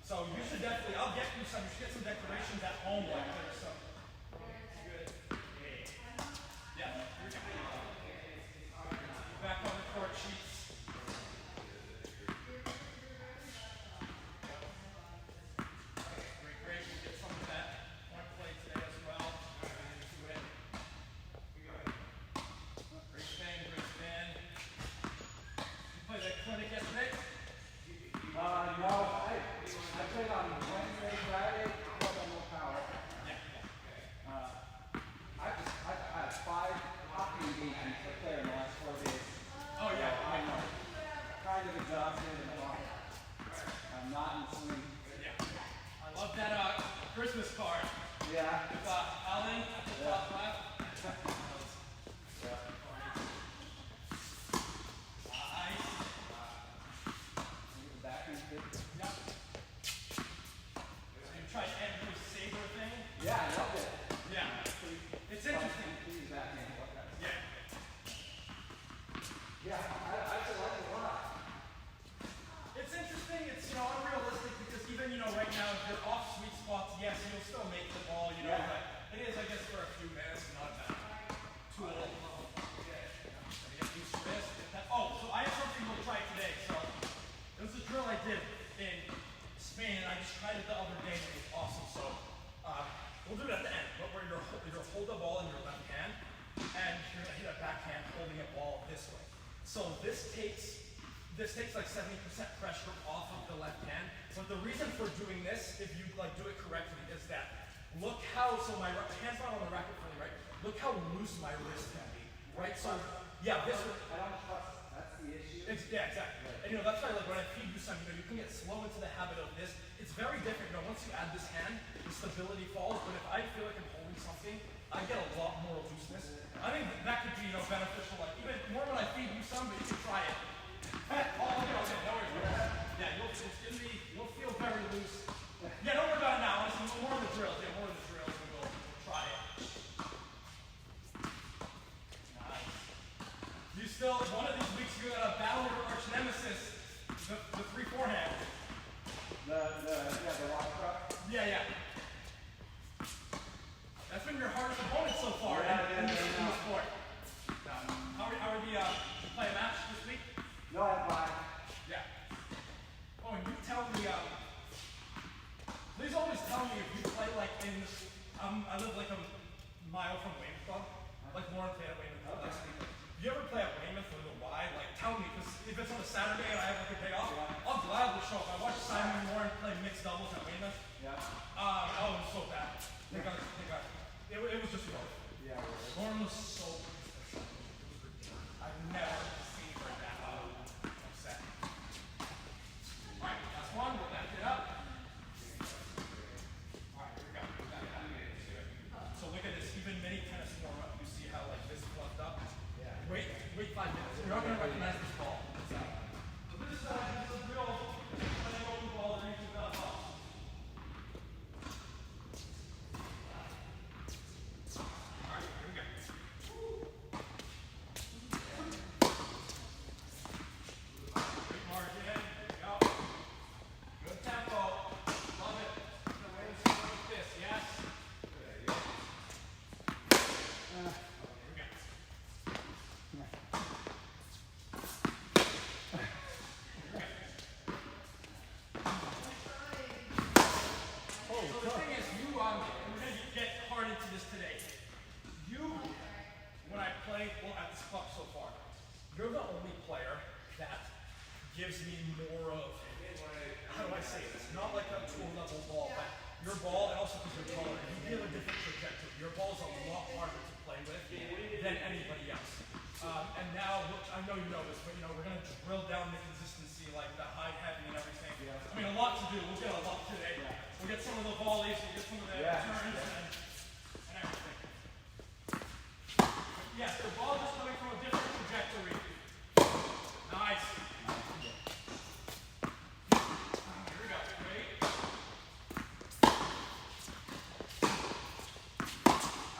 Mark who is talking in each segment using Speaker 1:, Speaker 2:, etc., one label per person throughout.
Speaker 1: So you should definitely, I'll get you some, you should get some decorations at home like this. So. Good. Yeah. Back on the court sheets. Great. We'll get some of that point play today as well. Into it. Great spin. You played that clinic yesterday?
Speaker 2: No, I played on Wednesday, Friday, but no power. I had 5 hockey engagements to play in the last 4 days.
Speaker 1: Oh yeah.
Speaker 2: I'm kind of exhausted and I'm not in swing.
Speaker 1: Yeah. I love that Christmas card.
Speaker 2: Yeah.
Speaker 1: With Ellen at the top left. This takes like 70% pressure off of the left hand. But the reason for doing this, if you like do it correctly, is that look how, so my hand's not on the racket fully, right? Look how loose my wrist can be, right? So yeah, this would,
Speaker 2: I don't trust, that's the issue.
Speaker 1: yeah, exactly. And that's why like when I feed you something, you can get slow into the habit of this. It's very different. Once you add this hand, the stability falls. But if I feel like I'm holding something, I get a lot more looseness. I think that could be beneficial. Like even more when I feed you some, but you can try it. No worries. Yeah, you'll feel very loose. Yeah, don't worry about it now. Honestly, more of the drills. Yeah, more of the drills, and we'll try it. Nice. You still, one of these weeks, you're gonna battle your arch nemesis, the 3 forehand.
Speaker 2: The rock truck?
Speaker 1: Yeah. That's been your hardest opponent so far in this sport. How are the, did you play a match this week?
Speaker 2: No, I have 5.
Speaker 1: Yeah. Oh, and you tell me, please always tell me if you play like in, I live like a mile from Weymouth Club, like Lawrence at Weymouth Club.
Speaker 2: Okay.
Speaker 1: If you ever play at Weymouth or the Y, like tell me, because if it's on a Saturday and I have like a day off, I'll gladly show up. I watched Simon Warren play mixed doubles at Weymouth.
Speaker 2: Yeah.
Speaker 1: Oh, it was so bad. It was just rough.
Speaker 2: Yeah.
Speaker 1: Lauren was so pissed. It was ridiculous. I've never seen her that upset. Alright, last one. We'll back it up. Alright, here we go. So look at this. Even mini tennis warm up. You see how like this fluffed up? Yeah. Wait 5 minutes. You're not going to recognize this ball. So this is real playing open ball that you can off. You're the only player that gives me more of, how do I say this? Not like a tool level ball, but your ball, and also because you're taller, you give a different trajectory. Your ball's a lot harder to play with than anybody else. And now, look, I know you know this, but we're going to drill down the consistency, like the high, heavy, and everything. I mean, a lot to do. We'll get a lot today. We'll get some of the volleys, we'll get some of the turns, and everything. But yes, the ball is coming from a different trajectory. Nice. Here we go. Ready?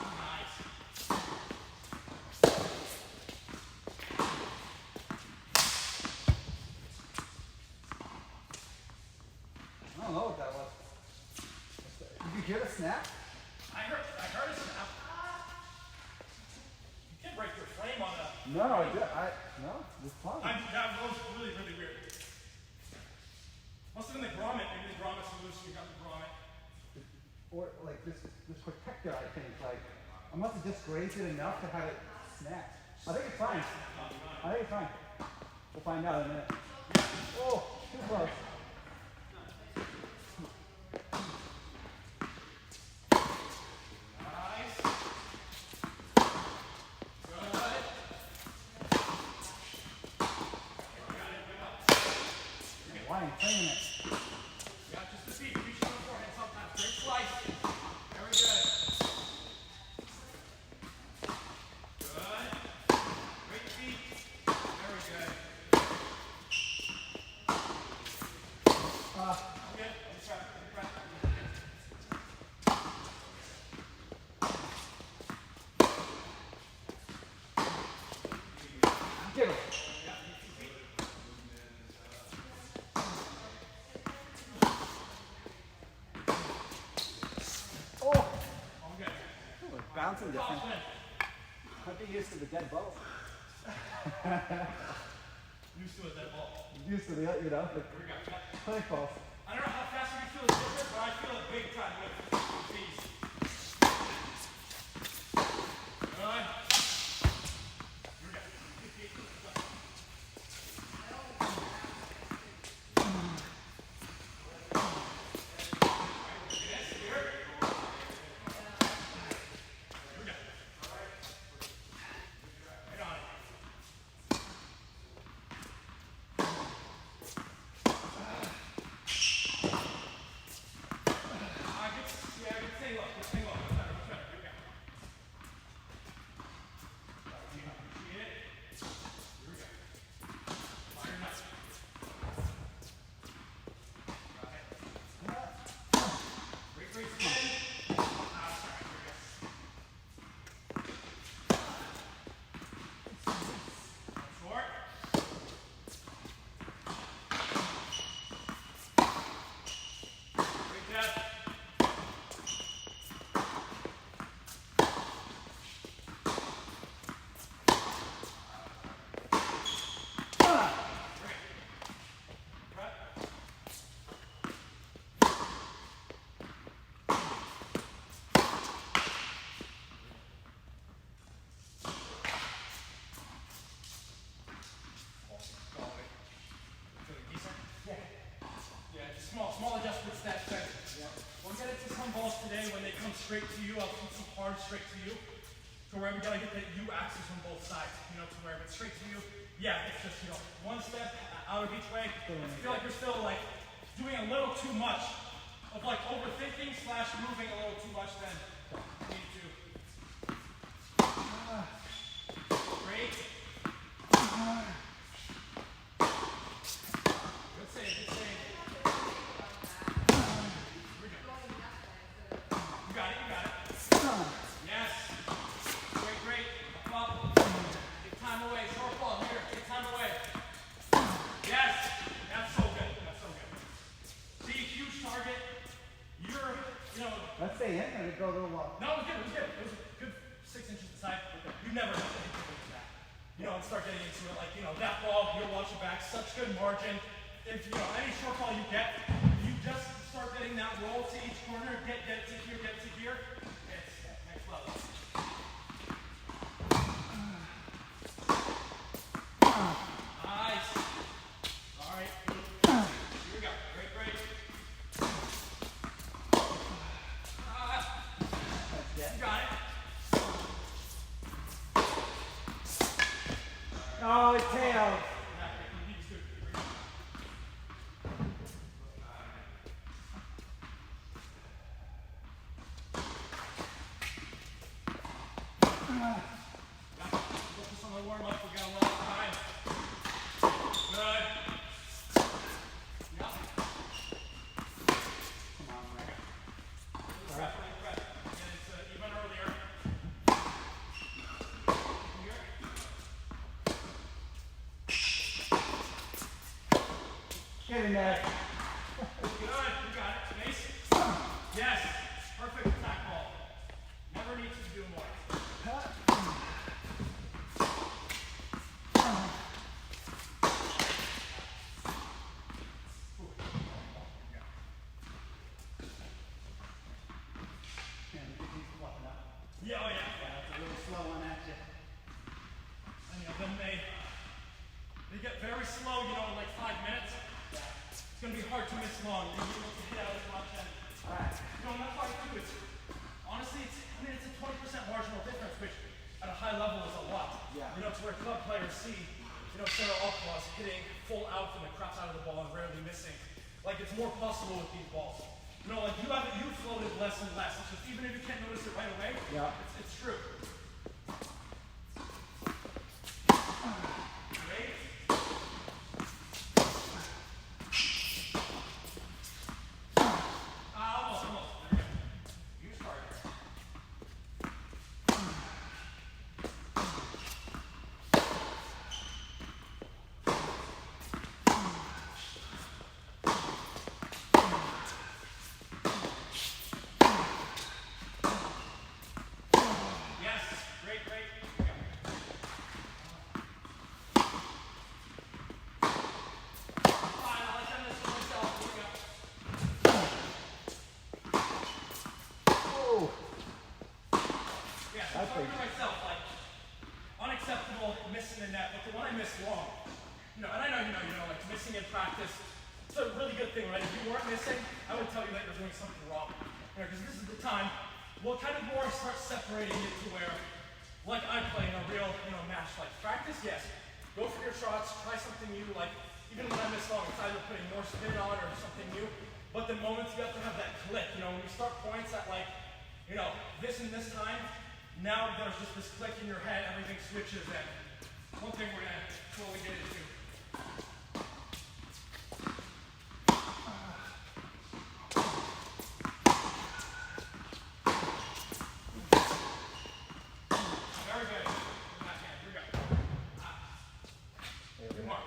Speaker 1: Nice.
Speaker 2: Oh, what that was. Did you hear the snap?
Speaker 1: I heard a snap. You can't break your frame on a.
Speaker 2: No, no, it's fine.
Speaker 1: That was really, really weird. Must have been the grommet. Maybe the grommet's loose. You got the grommet.
Speaker 2: Or like this protector, I think. Like I must have just grazed it enough to have it snap. I think it's fine. I think it's fine. We'll find out in a minute. Oh, too close.
Speaker 1: Nice. Good.
Speaker 2: Why am I playing it?
Speaker 1: Yeah, just the feet. Reach on the forehead sometimes. Great slice. Very good. Good. Great feet. Very good. Okay. Let me try.
Speaker 2: Get it. Oh,
Speaker 1: Okay.
Speaker 2: we're bouncing different.
Speaker 1: Top spin.
Speaker 2: I'd be used to the dead ball.
Speaker 1: Used to it, that ball.
Speaker 2: Used to the,
Speaker 1: Here we go. Yeah.
Speaker 2: play balls.
Speaker 1: I don't know how fast you feel it different, but I feel it big time with these. Good. Here we go. Good feet. Go. Yes, here. Here we go. Right on it. Good thing look. Good thing look. Much better. Much better. Here we go. See it? Here we go. Fire nuts. Got it. Great, great spin. Sorry. Here we go. Short. Great depth. Yeah, just small adjustments that we'll get into some balls today when they come straight to you. I'll keep some hard straight to you. To where we gotta get that U axis on both sides, to where if it's straight to you, yeah, it's just, one step out of each way. I feel like you're still like doing a little too much of like overthinking / moving a little too much then you need to. Great. Good save, good save. Here we go. You got it, you got it. Yes. Great, great. Up. Take time away. Short ball here. Take time away. Yes. That's so good. That's so good. See, huge target. You're,
Speaker 2: Let's stay in and go a little long.
Speaker 1: No, it was good. It was good. It was a good 6 inches inside. You never have to hit that. And start getting into it. Like, that ball, you'll watch it back. Such good margin. If, any short ball you get, you just start getting that roll to each corner. Get it to here, get it to here. It's next level. Nice. All right. Here we go. Great, great. You got it.
Speaker 2: Oh, it tailed.
Speaker 1: Focus on the warm-up. We got a lot of time. Good. Yep.
Speaker 2: Come on, man.
Speaker 1: Prep. Get it even earlier. Here.
Speaker 2: Get in there.
Speaker 1: Good. You got it. Yeah, oh yeah.
Speaker 2: Yeah, it's a little slow on that shit.
Speaker 1: And you know, then they get very slow, you know, in like 5 minutes. It's gonna be hard to miss long. You're gonna be able to hit out as much and
Speaker 2: Alright.
Speaker 1: you know, and that's why I think it's honestly it's a 20% marginal difference, which at a high level is a lot.
Speaker 2: Yeah.
Speaker 1: You know, to where club players see, you know, Sarah Alcaraz hitting full out from the crap out of the ball and rarely missing. Like it's more possible with these balls. You know, like you floated less and less. It's just even if you can't notice it right away,
Speaker 2: Yeah.
Speaker 1: it's true. Great. Almost. There we go. You start. Yes. Great. Here we go. Fine, I'll attempt this for myself. Here we go.
Speaker 2: Oh!
Speaker 1: Yeah, so I'm
Speaker 2: That's
Speaker 1: talking
Speaker 2: big.
Speaker 1: to myself, like, unacceptable missing the net, but the one I missed long. You know, and I know, like missing in practice, it's a really good thing, right? If you weren't missing, I would tell you that you're doing something wrong. You know, because this is the time, we'll kind of more start separating it to where, like I play in a real, match, like practice, yes. Go for your shots, try something new, like, even when I miss long, it's either putting more spin on or something new. But the moments you have to have that click, when you start points at like, this and this time, now there's just this click in your head, everything switches, and one thing we're gonna slowly get into. Very good. Backhand. Here we go. Good mark.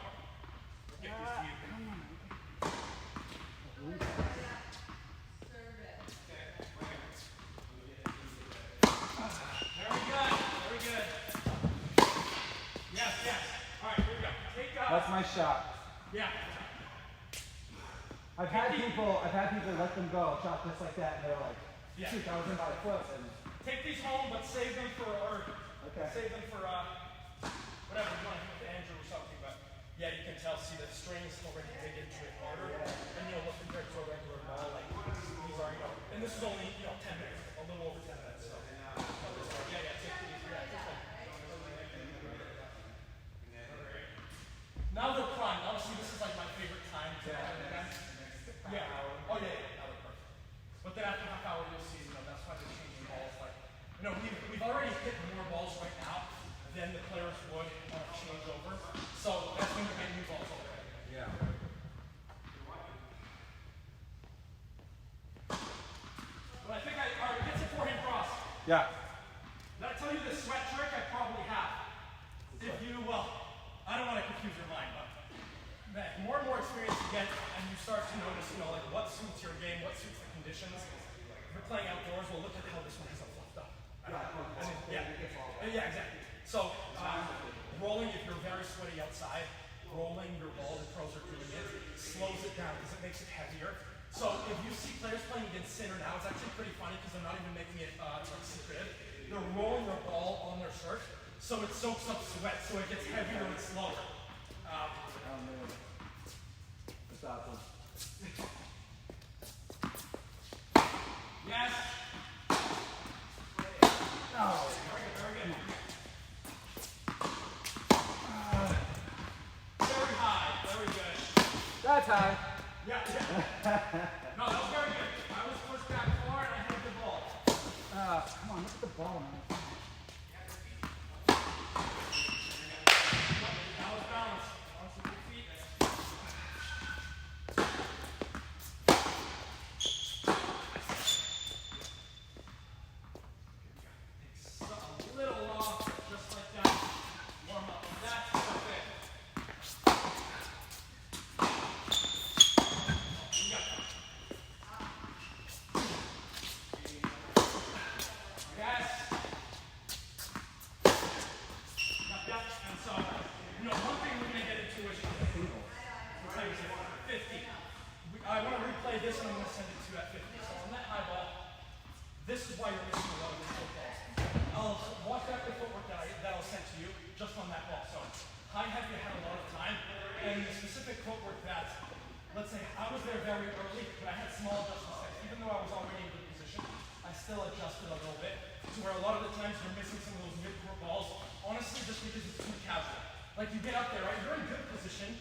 Speaker 1: Get this to you. Very good. Yes. All right, here we go.
Speaker 2: That's my shot.
Speaker 1: Yeah.
Speaker 2: I've had people let them go, shot just like that, and they're like,
Speaker 1: Yeah.
Speaker 2: shoot, I was in by a foot, and
Speaker 1: Take these home, but save them for,
Speaker 2: Okay.
Speaker 1: save them for, whatever you want to do with Andrew or something. But yeah, you can tell, see the strings already dig into it harder. And look compared to a regular ball, like these are, and this is only, 10 minutes, a little over 10 minutes. So, take these, Now they're primed. Honestly, this is like my favorite time to have an event. Yeah. Oh yeah. Now they're perfect. But then after half hour, you'll see, that's why they're changing balls. Like, we've already hit more balls right now than the players would change over. So that's when we get new balls over.
Speaker 2: yeah.
Speaker 1: But I think all right, get some forehand cross.
Speaker 2: Yeah.
Speaker 1: Did I tell you the sweat trick? I probably have. If you, I don't want to confuse your mind, but the more and more experience you get, and you start to notice, like what suits your game, what suits the conditions. If you're playing outdoors, well, look at how this one has a fluffed up. Yeah, exactly. So, rolling, if you're very sweaty outside, rolling your ball, the pros are doing it, slows it down because it makes it heavier. So if you see players playing against Sinner now, it's actually pretty funny because they're not even making it secretive. They're rolling their ball on their shirt, so it soaks up sweat, so it gets heavier and slower.
Speaker 2: Oh man. That's awesome.
Speaker 1: Yes.
Speaker 2: Oh.
Speaker 1: Very good. Very high. Very good.
Speaker 2: That's high.
Speaker 1: Yeah. No, that was very good. I was pushed back far and I hit the ball.
Speaker 2: Come on, look at the ball, man.
Speaker 1: Balance. Balance with your feet. A little off, just like that. Warm up on that. Perfect. You got that. Yes. Yep. And so, one thing we're going to get into is what time is it? 50. I want to replay this and I'm going to send it to you at 50. So on that high ball, this is why you're missing a lot of these footballs. there very early, but I had small adjustments. Even though I was already in good position, I still adjusted a little bit to where a lot of the times you're missing some of those mid-court balls, honestly, just because it's too casual. Like you get up there, right? You're in good position,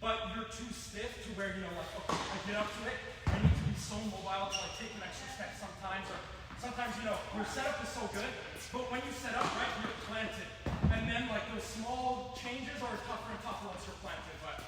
Speaker 1: but you're too stiff to where, you know, like, okay, I get up to it, I need to be so mobile to like take an extra step sometimes, or sometimes, you know, your setup is so good, but when you set up, right, you're planted. And then like those small changes are tougher and tougher once you're planted, but.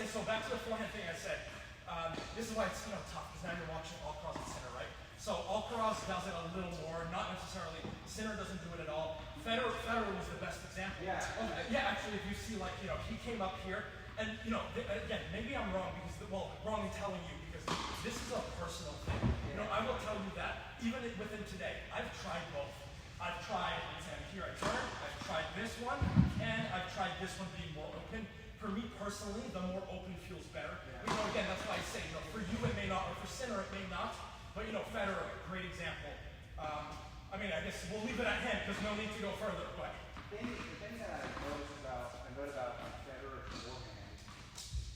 Speaker 3: So back to the forehand thing I said, this is why it's tough, because now you're watching Alcaraz at center, right? So Alcaraz does it a little more, not necessarily, Sinner doesn't do it at all. Federer was the best example.
Speaker 2: Yeah.
Speaker 3: Yeah, actually, if you see, like, he came up here, and, again, maybe I'm wrong, because, wrong in telling you, because this is a personal thing. I will tell you that, even within today, I've tried both. I've tried, here I turn, I've tried this one, and I've tried this one being more open. for me personally, the more open feels better. You know, again, that's why I say, you know, for you it may not, or for Sinner it may not, but you know, Federer, great example. I mean, I guess we'll leave it at him because no need to go further, but.
Speaker 2: The thing that I wrote about Federer's forehand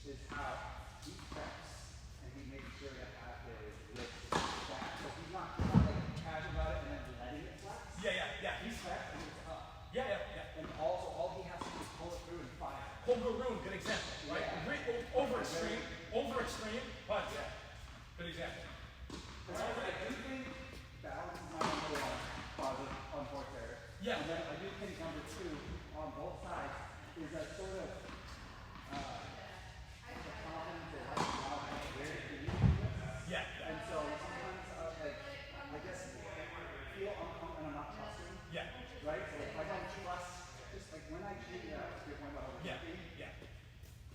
Speaker 2: is how he preps and he makes sure to have his wrist back. So he's not like casual about it and then letting it flex.
Speaker 3: Yeah.
Speaker 2: He's prepped and he's up.
Speaker 3: Yeah.
Speaker 2: And also all he has to do is pull it through and fire.
Speaker 3: Holger Rune, good example, right? Over extreme, but good example.
Speaker 2: I do think balance is my number one positive on court there.
Speaker 3: Yeah.
Speaker 2: And then I do think number two on both sides is that sort of the confidence they have now how where to use this.
Speaker 3: Yeah.
Speaker 2: And so sometimes like I guess feel and I'm not trusting.
Speaker 3: Yeah.
Speaker 2: Right? So if I don't trust just like when I cheat your point about overthinking.
Speaker 3: Yeah.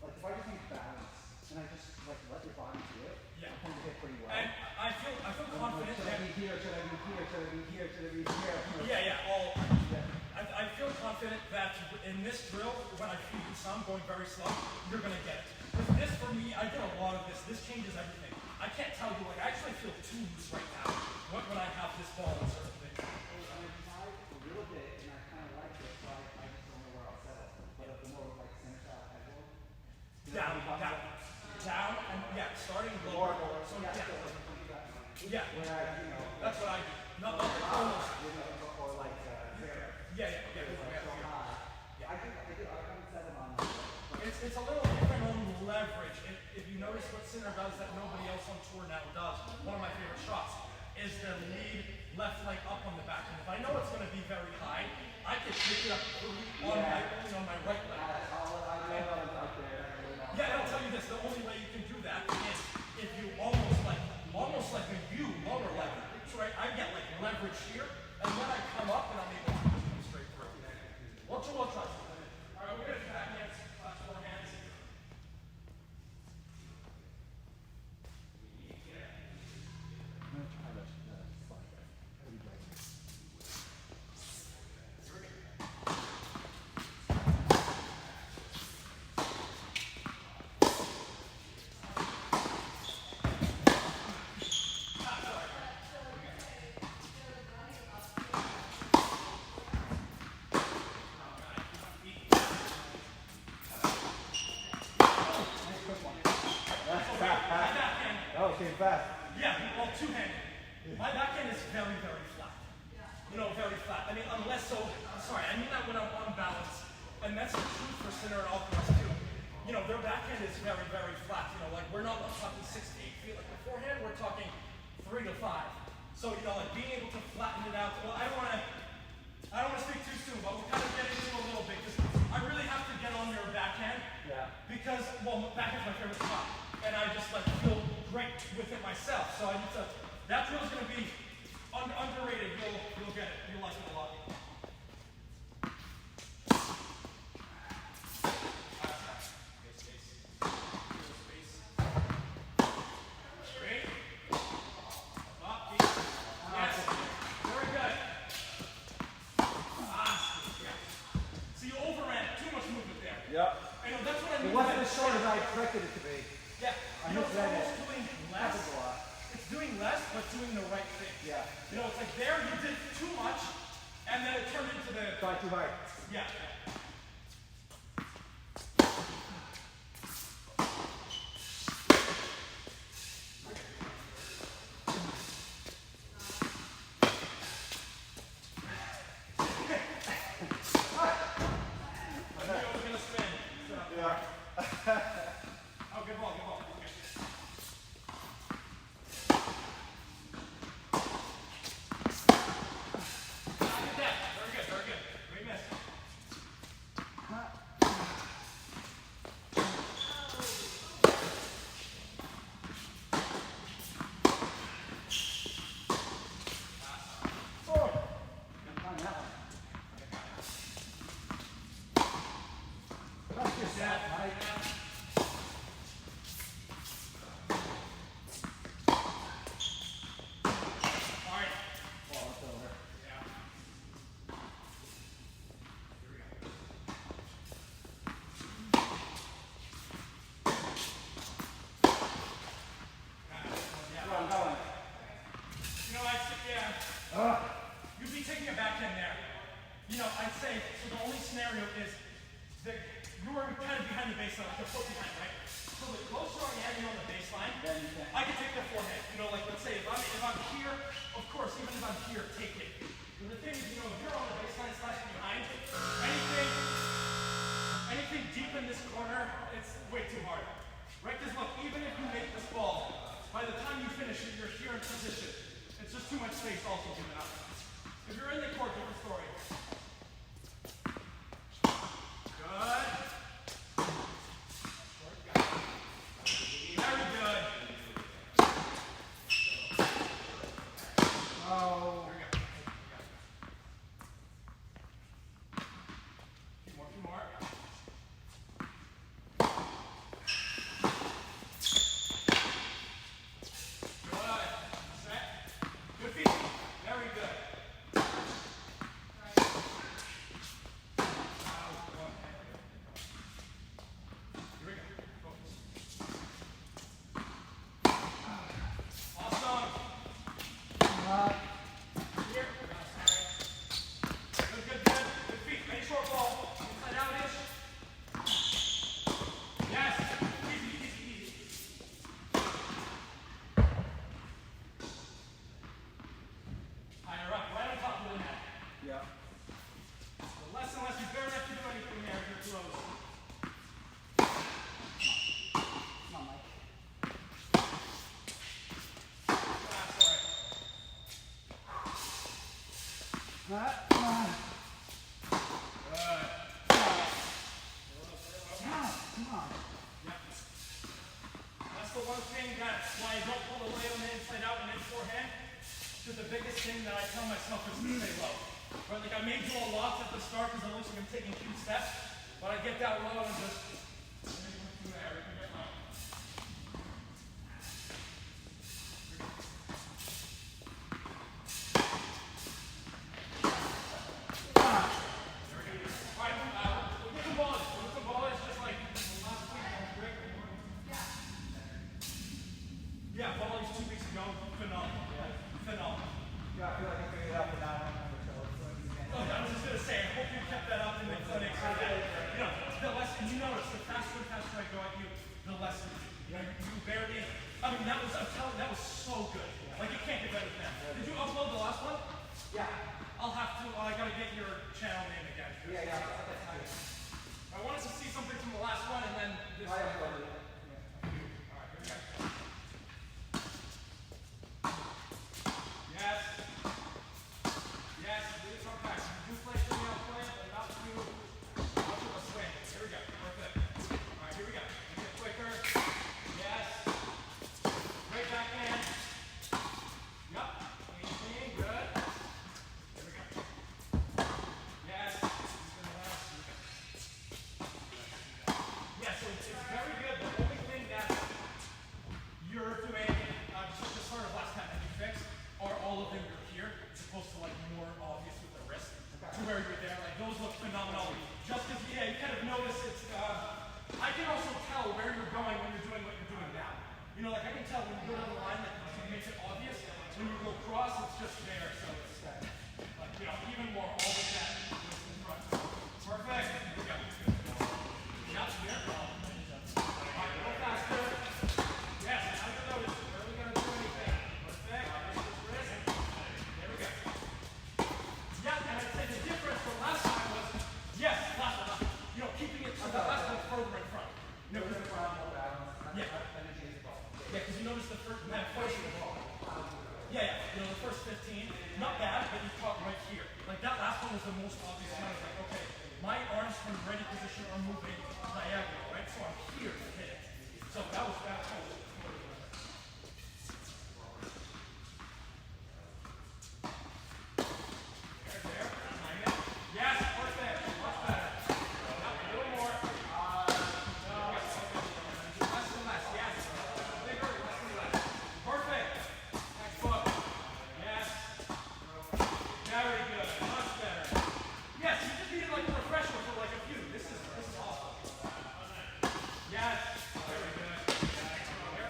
Speaker 2: Like if I just need balance and I just like let your body do it,
Speaker 3: Yeah.
Speaker 2: I tend to hit pretty well.
Speaker 3: And I feel confident
Speaker 2: Should
Speaker 3: that.
Speaker 2: I be here? Should I be here? Should I be here? Should I be here?
Speaker 3: Yeah. I feel confident that in this drill, when I feed you some, going very slow, you're gonna get it. With this, for me, I did a lot of this. This changes everything. I can't tell you, like, I actually feel too loose right now when I have this ball in certain things.
Speaker 2: I tried a little bit and I kind of liked it, so I just don't know where I'll settle. But the more like center style casual.
Speaker 3: Down, and yeah, starting lower. So yeah.
Speaker 2: Whereas, you know,
Speaker 3: That's what I do. Not the corners.
Speaker 2: or like
Speaker 3: Yeah.
Speaker 2: I haven't settled on that.
Speaker 3: It's a little different on leverage. If you notice what Sinner does that nobody else on tour now does, one of my favorite shots is the lead left leg up on the back. And if I know it's going to be very high, I can pick it up on my right leg. Yeah, and I'll tell you this, the only way you can do that is if you almost like a U lower leg. Right? I get like leverage here, and then I come up and I'm able to just come straight through. We'll try. All right, we're going to backhands, forehands.
Speaker 2: I'm going to try this slide there. That'd be great. Oh, came fast.
Speaker 3: Yeah, well, two-handed. My backhand is very, very flat. You know, very flat. I mean, I mean that when I'm on balance. And that's the truth for Sinner and Alcaraz too. You know, their backhand is very, very flat. You know, like we're not talking 6 to 8 feet like beforehand, we're talking 3 to 5. So, you know, like being able to flatten it out. Well, I don't want to speak too soon, but we're kind of getting into a little bit because I really have to get on your backhand.
Speaker 2: Yeah.
Speaker 3: Because, well, backhand's my favorite spot. And I just like feel great with it myself. So I need to, that drill's going to be underrated. You'll get it. You'll like it a lot. Straight. Up, deep. Yes. Very good. So you overran it. Too much movement there.
Speaker 2: Yep.
Speaker 3: I know, that's what I mean.
Speaker 2: It wasn't as short as I expected it to be.
Speaker 3: Yeah.
Speaker 2: I
Speaker 3: You know, it's
Speaker 2: misread it.
Speaker 3: almost doing less.
Speaker 2: Happens a lot.
Speaker 3: It's doing less, but doing the right thing.
Speaker 2: Yeah.
Speaker 3: You know, it's like there you did too much, and then it turned into the,
Speaker 2: Try too hard.
Speaker 3: yeah. I knew it was gonna spin.
Speaker 2: Yeah.
Speaker 3: Oh, good ball, good ball. Okay. Yeah, very good, very good. Great miss. you'd be taking a backhand there. You know, I'd say, so the only scenario is that you were kind of behind the baseline, like the foot behind, right? So the closer I am on the baseline, I can take the forehand. You know, like let's say if I'm here, of course, even if I'm here, take it. But the thing is, you know, if you're on the baseline slash behind, anything deep in this corner, it's way too hard. Right? Because look, even if you make this ball, by the time you finish it, you're here in position. It's just too much space also given up. If you're in the court, different story. Good. Very good.
Speaker 2: Oh.
Speaker 3: Here we go. Two more. Good feet. Very good. Here we go. Focus. Awesome. Here. Good. Good feet. Any short ball. Inside out-ish. Yes. Easy. Higher up, right on top of the net.
Speaker 2: Yeah.
Speaker 3: The less and less you barely have to do anything there with your throws.
Speaker 2: Come on, Mike.
Speaker 3: Sorry.
Speaker 2: Come on.
Speaker 3: That's the one thing that's why I don't pull away on the inside out and in forehand. Because the biggest thing that I tell myself is to stay low. Right? Like I may do a lot at the start because it looks like I'm taking huge steps, but I get that low and just yeah, volleys 2 weeks ago, phenomenal.
Speaker 2: Yeah, I feel like I figured it out for now.
Speaker 3: Oh, I was just gonna say, I hope you kept that up in the clinic so that, you know, the less, and you notice, the faster I go at you, the less you do. You know, you barely, I'm telling you, that was so good. Like, you can't get better than that. Did you upload the last one?
Speaker 2: Yeah.
Speaker 3: I gotta get your channel name again.
Speaker 2: Yeah.
Speaker 3: I wanted to see something from the last one and then this one. Alright, here we go. Yes. Do this on practice. You do play for me, I'll play it, but not too much of a swing. Here we go. Perfect. Alright, here we go. Make it quicker. Yes. Great backhand. Yup. Clean. Good. Here we go. Yes. Yeah, so it's very good. The only thing that you're doing, just the start of last time that you fixed, are all of them you're here, as opposed to like more obvious with the wrist, to where you're there. Like those look phenomenal. Just because, yeah, you kind of notice it's, I can also tell where you're going when you're doing what you're doing now. You know, like I can tell when you go down the line, like it makes it obvious. When you go cross, it's just there. So it's, like, you know, even more, all of that is in front. Perfect. Here we go. Shots here. Alright, go faster. Yes, I don't notice. Where are we going to do anything? Perfect. Wrist. There we go. Yeah, and I'd say the difference from last time was, yes, last one, you know, keeping it to the last one further in front. You know, yeah, because you notice the first, you know, the first 15, not bad, but you caught right here. Like that last one was the most obvious one. I was like, okay, my arms from ready position are moving diagonal, right? So I'm here to hit it. So that was that. There. Behind it. Yes, perfect. Much better. Now, a little more. Less and less. Yes. Bigger, less and less. Perfect. Next book. Yes. Very good. Much better. Yes, you just needed like a refresher for like a few. This is awesome. Yes. Very good. Very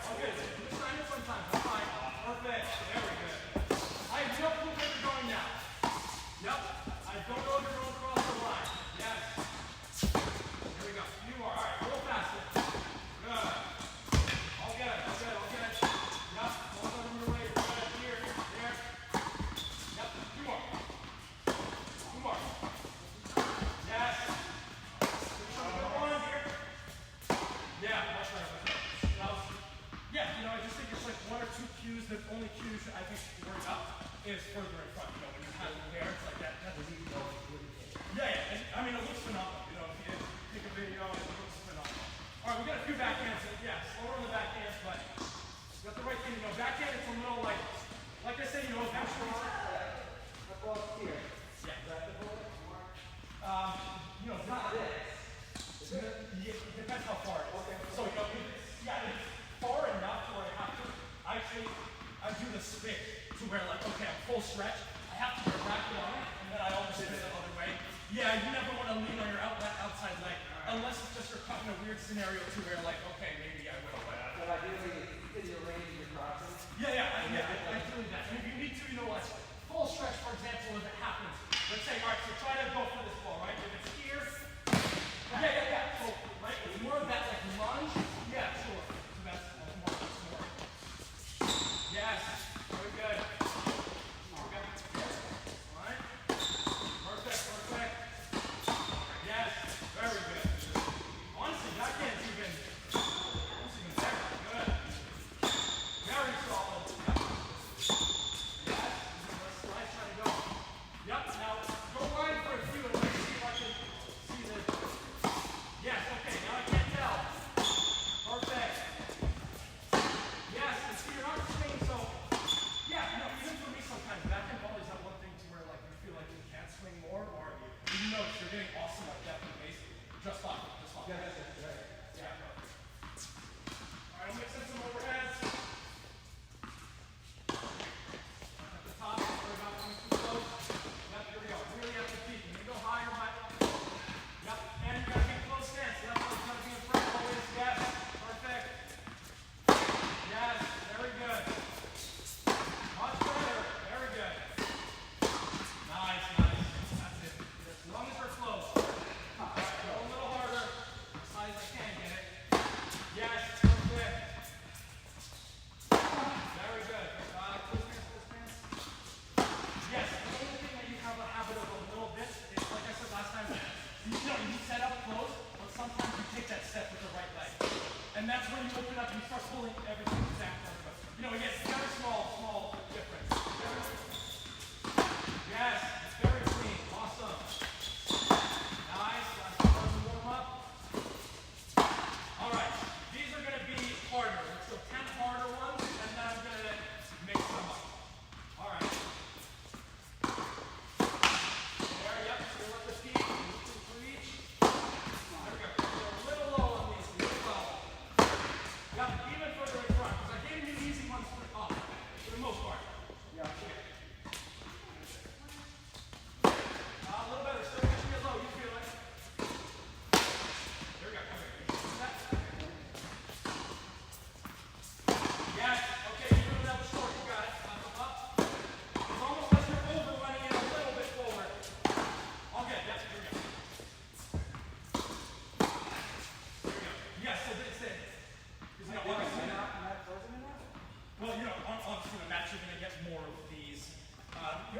Speaker 3: is further in front. You know, when you have it there, it's like that. Yeah. And, I mean, it looks phenomenal. You know, if you take a video, it looks phenomenal. All right, we got a few backhands. Yeah, slower on the backhands, but you got the right thing. You know, backhand, it's a little like I said, you know, eventually.
Speaker 2: Here.
Speaker 3: Yeah. You know, it's not this. It depends how far it is. Okay. So, you know, it's far enough to where I have to actually, I do the spin to where like, okay, I'm full stretch. I have to get back on it, and then I almost spin it the other way. Yeah, you never want to lean on your outside leg, unless it's just you're caught in a weird scenario to where like, okay, maybe I will.
Speaker 2: So ideally, in your range, you're crossing.
Speaker 3: I do that. And if you need to, you know, like full stretch, for example, if it happens, let's say, all right, so try to go for this ball, right? If it's here, so, right, it's more of that like lunge. Yeah, sure. So that's more. Yes, very good. Okay. All right. Perfect. Yes, very good. Honestly, that can't even better. Good. Very solid. Yep. Yes. Let's try to go. Yep. Now go wide for a few and let's see if I can see this. Yes. Okay. Now I can't tell. Perfect. Yes. And see, you're not swinging, so yeah. You know, even for me, sometimes backhand volleys have one thing to where like you feel like you can't swing more, or you know you're getting awesome at depth and base. Just fine.
Speaker 2: Yeah, that's right.
Speaker 3: Yeah. All right, I'm mixing some overheads. At the top, worry about coming too close. Yep, here we go. Really at the peak. You can go higher, but yep. And you gotta be close stance. Left foot's gotta be in front always. Yes. Perfect. Yes. Very good. Much better. Very good. Nice. That's it. As long as we're close. All right, go a little harder. As high as I can get it. Yes. Perfect. Very good. Close stance. Yes, the only thing that you have a habit of a little bit is, like I said last time, you set up close, but sometimes you take that step with the right leg. And that's when you open up and you start pulling everything back. You know, again, very small difference. Yes, it's very clean. Awesome. Nice. Last part of the warm up. All right, these are going to be harder. So 10 harder ones, and then I'm going to mix them up. All right. There, yep, so you're at the peak, two for each. There we go. A little low on these, a little low. Yep, even further in front, because I gave you easy ones for the most part.
Speaker 2: Yeah.
Speaker 3: Okay. A little better, still pushing it low, you feel it. There we go, okay. That. Yes, okay, you move that short, you got it. Up. It's almost like you're overrunning it a little bit forward. All good, yes, here we go. There we go. Yes, so it's it. You know, obviously, well, you know, obviously the match you're going to get more of these.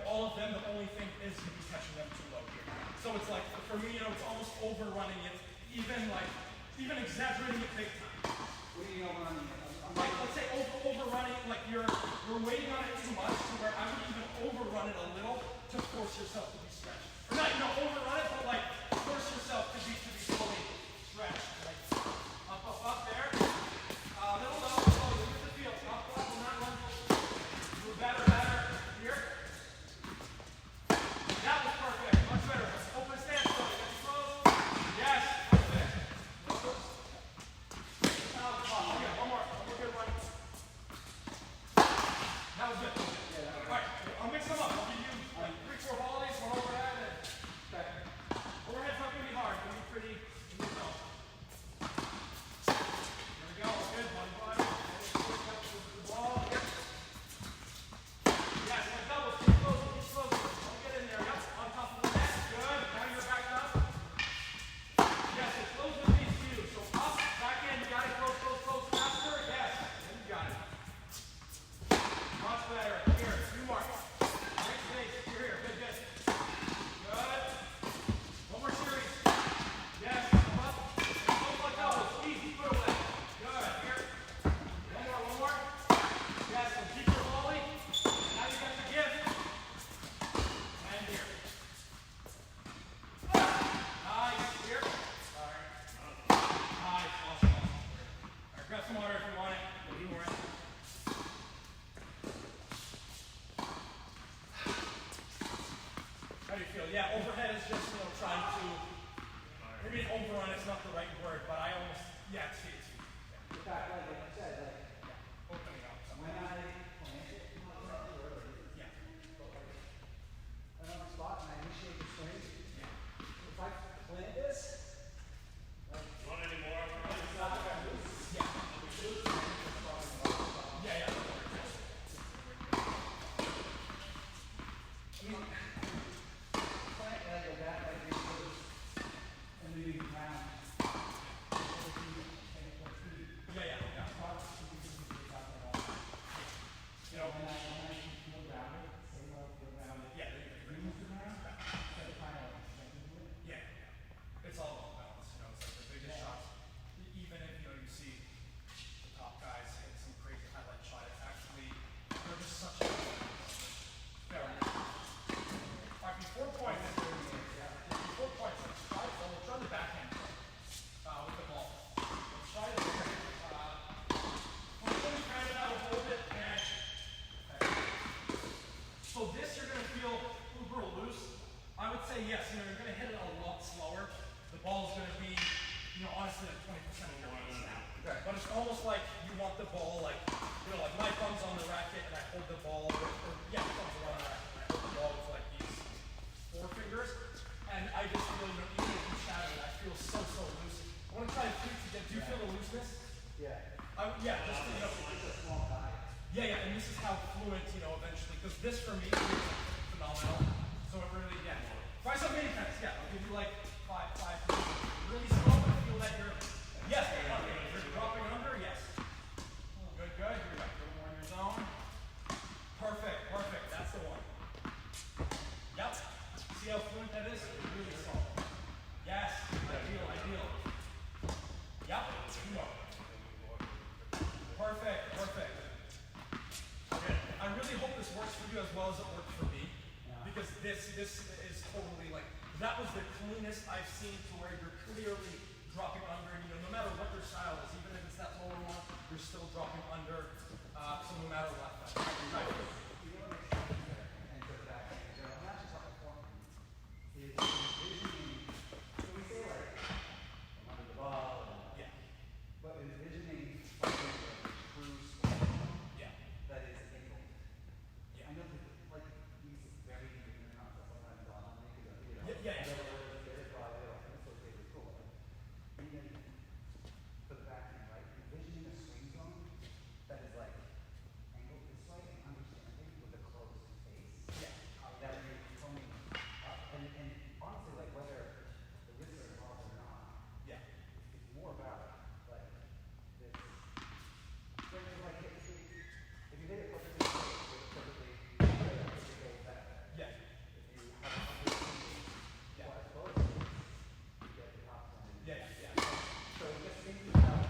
Speaker 3: All of them, the only thing is to be catching them too low here. So it's like, for me, you know, it's almost overrunning it, even exaggerating it big time.
Speaker 2: What do you know when
Speaker 3: Like, let's say overrunning it, like you're waiting on it too much to where I would even overrun it a little to force yourself to be stretched. Or not, you know, overrun it, but like force yourself to be fully stretched. Like up there. A little low, look at the field. Up, not run. Do better. Here. That was perfect. Much better. Open stance, though. Get close. Yes, perfect. Okay, one more good one. That was good. All right, I'll mix them up. I'll give you like 3-4 volleys, one over do you feel? Yeah, overhead is just, trying to, maybe an overrun is not the right word, but I almost, yeah, it's feet.
Speaker 2: In fact, like I said, like
Speaker 3: Opening up.
Speaker 2: when I plant it,
Speaker 3: Yeah.
Speaker 2: I'm on the spot and I initiate the swing. If I plant this,
Speaker 3: Yeah, yeah.
Speaker 2: plant like that, like this, and then you can round.
Speaker 3: Yeah, yeah, yeah. You know, yeah, yeah. It's all about balance, it's like the biggest shots. Even if, you see the top guys hit some crazy highlight shot, it's actually, they're just such a very good. All right, before points, let's try, so we'll try the backhand with the ball. Let's try it. We'll kind of out, hold it, and so this you're going to feel uber loose. I would say yes, you're going to hit it a lot slower. The ball is going to be, honestly like 20% of your snap.
Speaker 2: Okay.
Speaker 3: But it's almost like you want the ball like, like my thumb's on the racket and I hold the ball, yeah, my thumbs are on the racket and I hold the ball with like these four fingers. And I just feel, even if you shatter it, I feel so loose. I want to try to tweak again. Do you feel the looseness?
Speaker 2: Yeah.
Speaker 3: Yeah, just to,
Speaker 2: It's a small guy.
Speaker 3: yeah, and this is how fluent, eventually, because this for me is phenomenal. So it really, yeah. Try some mini tennis, yeah. I'll give you like five. Really slow, but feel that yes, you're dropping under, yes. Good. Here we go. A little more in your zone. Perfect. That's the one. Yep. See how fluent that is? Really solid. Yes. Ideal. Yep. Two more. Perfect. I really hope this works for you as well as it worked for me. Because this is totally like, that was the cleanest I've seen to where you're clearly dropping under, no matter what your style is, even if it's that lower one, you're still dropping under, so no matter what. Yeah.
Speaker 2: But envisioning like a true
Speaker 3: Yeah.
Speaker 2: that is angled.
Speaker 3: Yeah.
Speaker 2: I know that like these very beginner concepts sometimes dawn on me because
Speaker 3: Yeah.
Speaker 2: Even for the backhand, right? Envisioning a swing zone that is like angled this way and understanding with a closed face.
Speaker 3: Yeah.
Speaker 2: That you're coming up and honestly like whether the wrists are involved or not,
Speaker 3: Yeah.
Speaker 2: it's more about like this. Like if you hit it perfectly straight, it's perfectly back.
Speaker 3: Yeah.
Speaker 2: If you have a
Speaker 3: Yeah.
Speaker 2: as close, you get the top one.
Speaker 3: Yeah.
Speaker 2: So just thinking about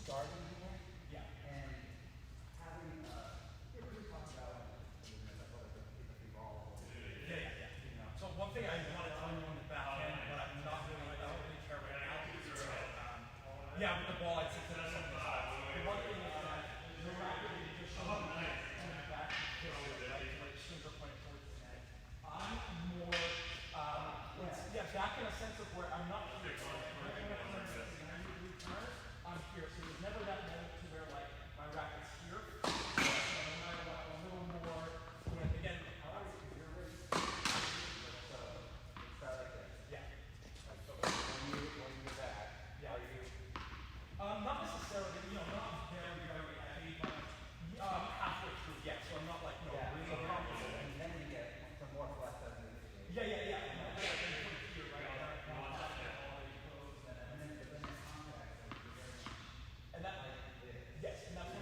Speaker 2: starting here
Speaker 3: Yeah.
Speaker 2: and having we talked about the free ball.
Speaker 3: Yeah. So one thing I want to tell you on the back end, but I don't really care right now. Yeah, with the ball, I'd say that's something. The one thing is that the racket is just showing the back, like strings are pointing towards the net. I'm more, back in a sense of where I'm not here. I'm here, so there's never that moment to where like my racket's here. No matter what, a little more. Again, yeah. Not necessarily, not very heavy, but halfway through, yeah. So I'm not like, really complicated.
Speaker 2: And then you get some more flex as an initiator.
Speaker 3: Yeah. And that, yes, and that's what,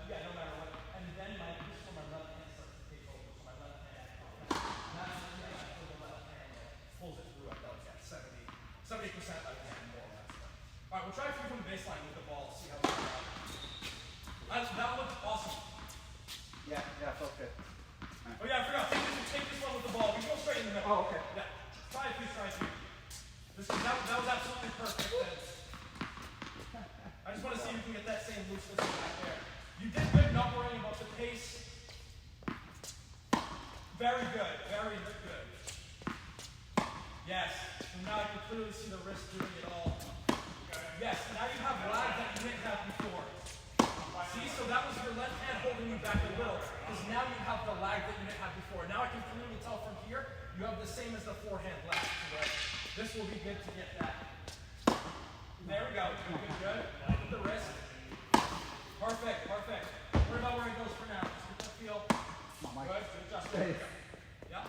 Speaker 3: yeah, no matter what. And then this is where my left hand starts to take over. So my left hand, so the left hand pulls it through. I thought, 70% left hand, more or less. All right, we'll try a few from the baseline with the ball. See how it goes. That looked awesome.
Speaker 2: Yeah, felt good.
Speaker 3: Oh yeah, I forgot. Take this one with the ball. We go straight in the middle.
Speaker 2: Oh, okay.
Speaker 3: Yeah. Try a few. That was absolutely perfect. I just want to see if we can get that same looseness back there. You did good not worrying about the pace. Very good, very good. Yes, so now you can clearly see the wrist doing it all. Yes, now you have lag that you didn't have before. See, so that was your left hand holding you back a little, because now you have the lag that you didn't have before. Now I can clearly tell from here, you have the same as the forehand lag. Right? This will be good to get that. There we go, good, good, good. With the wrist. Perfect, perfect. Worry about where it goes for now. Just get that feel. Good, good job. There we go. Yep.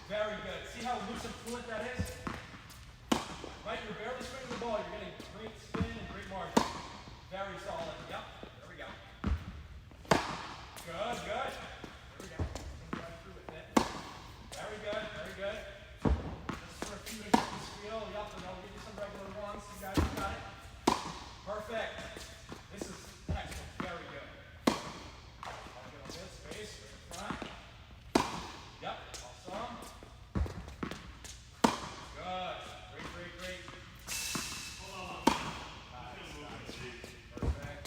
Speaker 3: Very good. See how loose and fluent that is? Right, you're barely swinging the ball. You're getting great spin and great margin. Very solid. Yep. There we go. Good, good. There we go. Right through with it. Very good, very good. Just for a few to get this feel. Yep, and I'll give you some regular ones. You guys got it. Perfect. This is excellent. Very good. I'll get a good space right in front. Yep. Awesome. Good. Great, great, great. Perfect.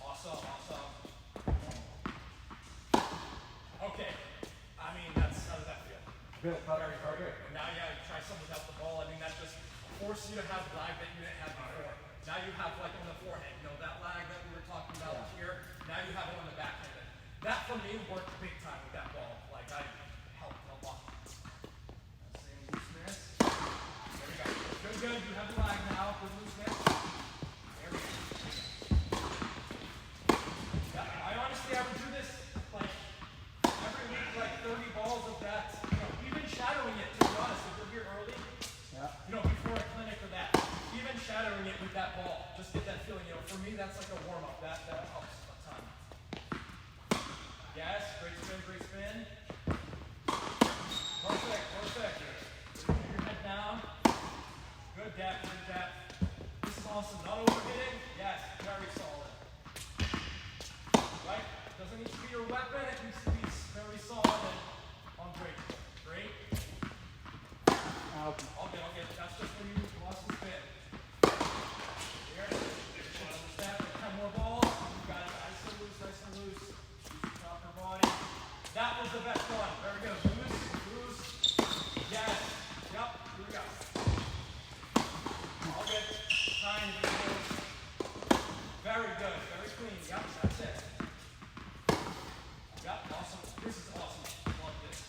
Speaker 3: Awesome, awesome. Okay. I mean, how does that feel?
Speaker 2: Very
Speaker 3: Very good. Now, yeah, you try something without the ball. I mean, that just forces you to have lag that you didn't have before. Now you have, like, on the forehand, you know, that lag that we were talking about here. Now you have it on the backhand. That, for me, worked big time with that ball. Like, I helped a lot. Same looseness. There we go. Good, good. You have the lag now. Good looseness. There we go. Yeah, I honestly, I would do this, like, every week, like 30 balls of that. You know, even shadowing it, to be honest, if you're here early, you know, before a clinic or that, even shadowing it with that ball, just get that feeling. You know, for me, that's like a warm-up. That helps a ton. Yes, great spin, great spin. Perfect, perfect. Keep your head down. Good depth, good depth. This is awesome. Not overhitting. Yes, very solid. Right? Doesn't need to be your weapon. It needs to be very solid and on great. Great. I'll get. That's just when you lost the spin. Here. Step, 10 more balls. You got it. Nice and loose, nice and loose. Top your body. That was the best one. Very good. Loose, loose. Yes. Yep. Here we go. All good. Trying to be loose. Very good. Very clean. Yep. That's it. Yep. Awesome. This is awesome. Love this.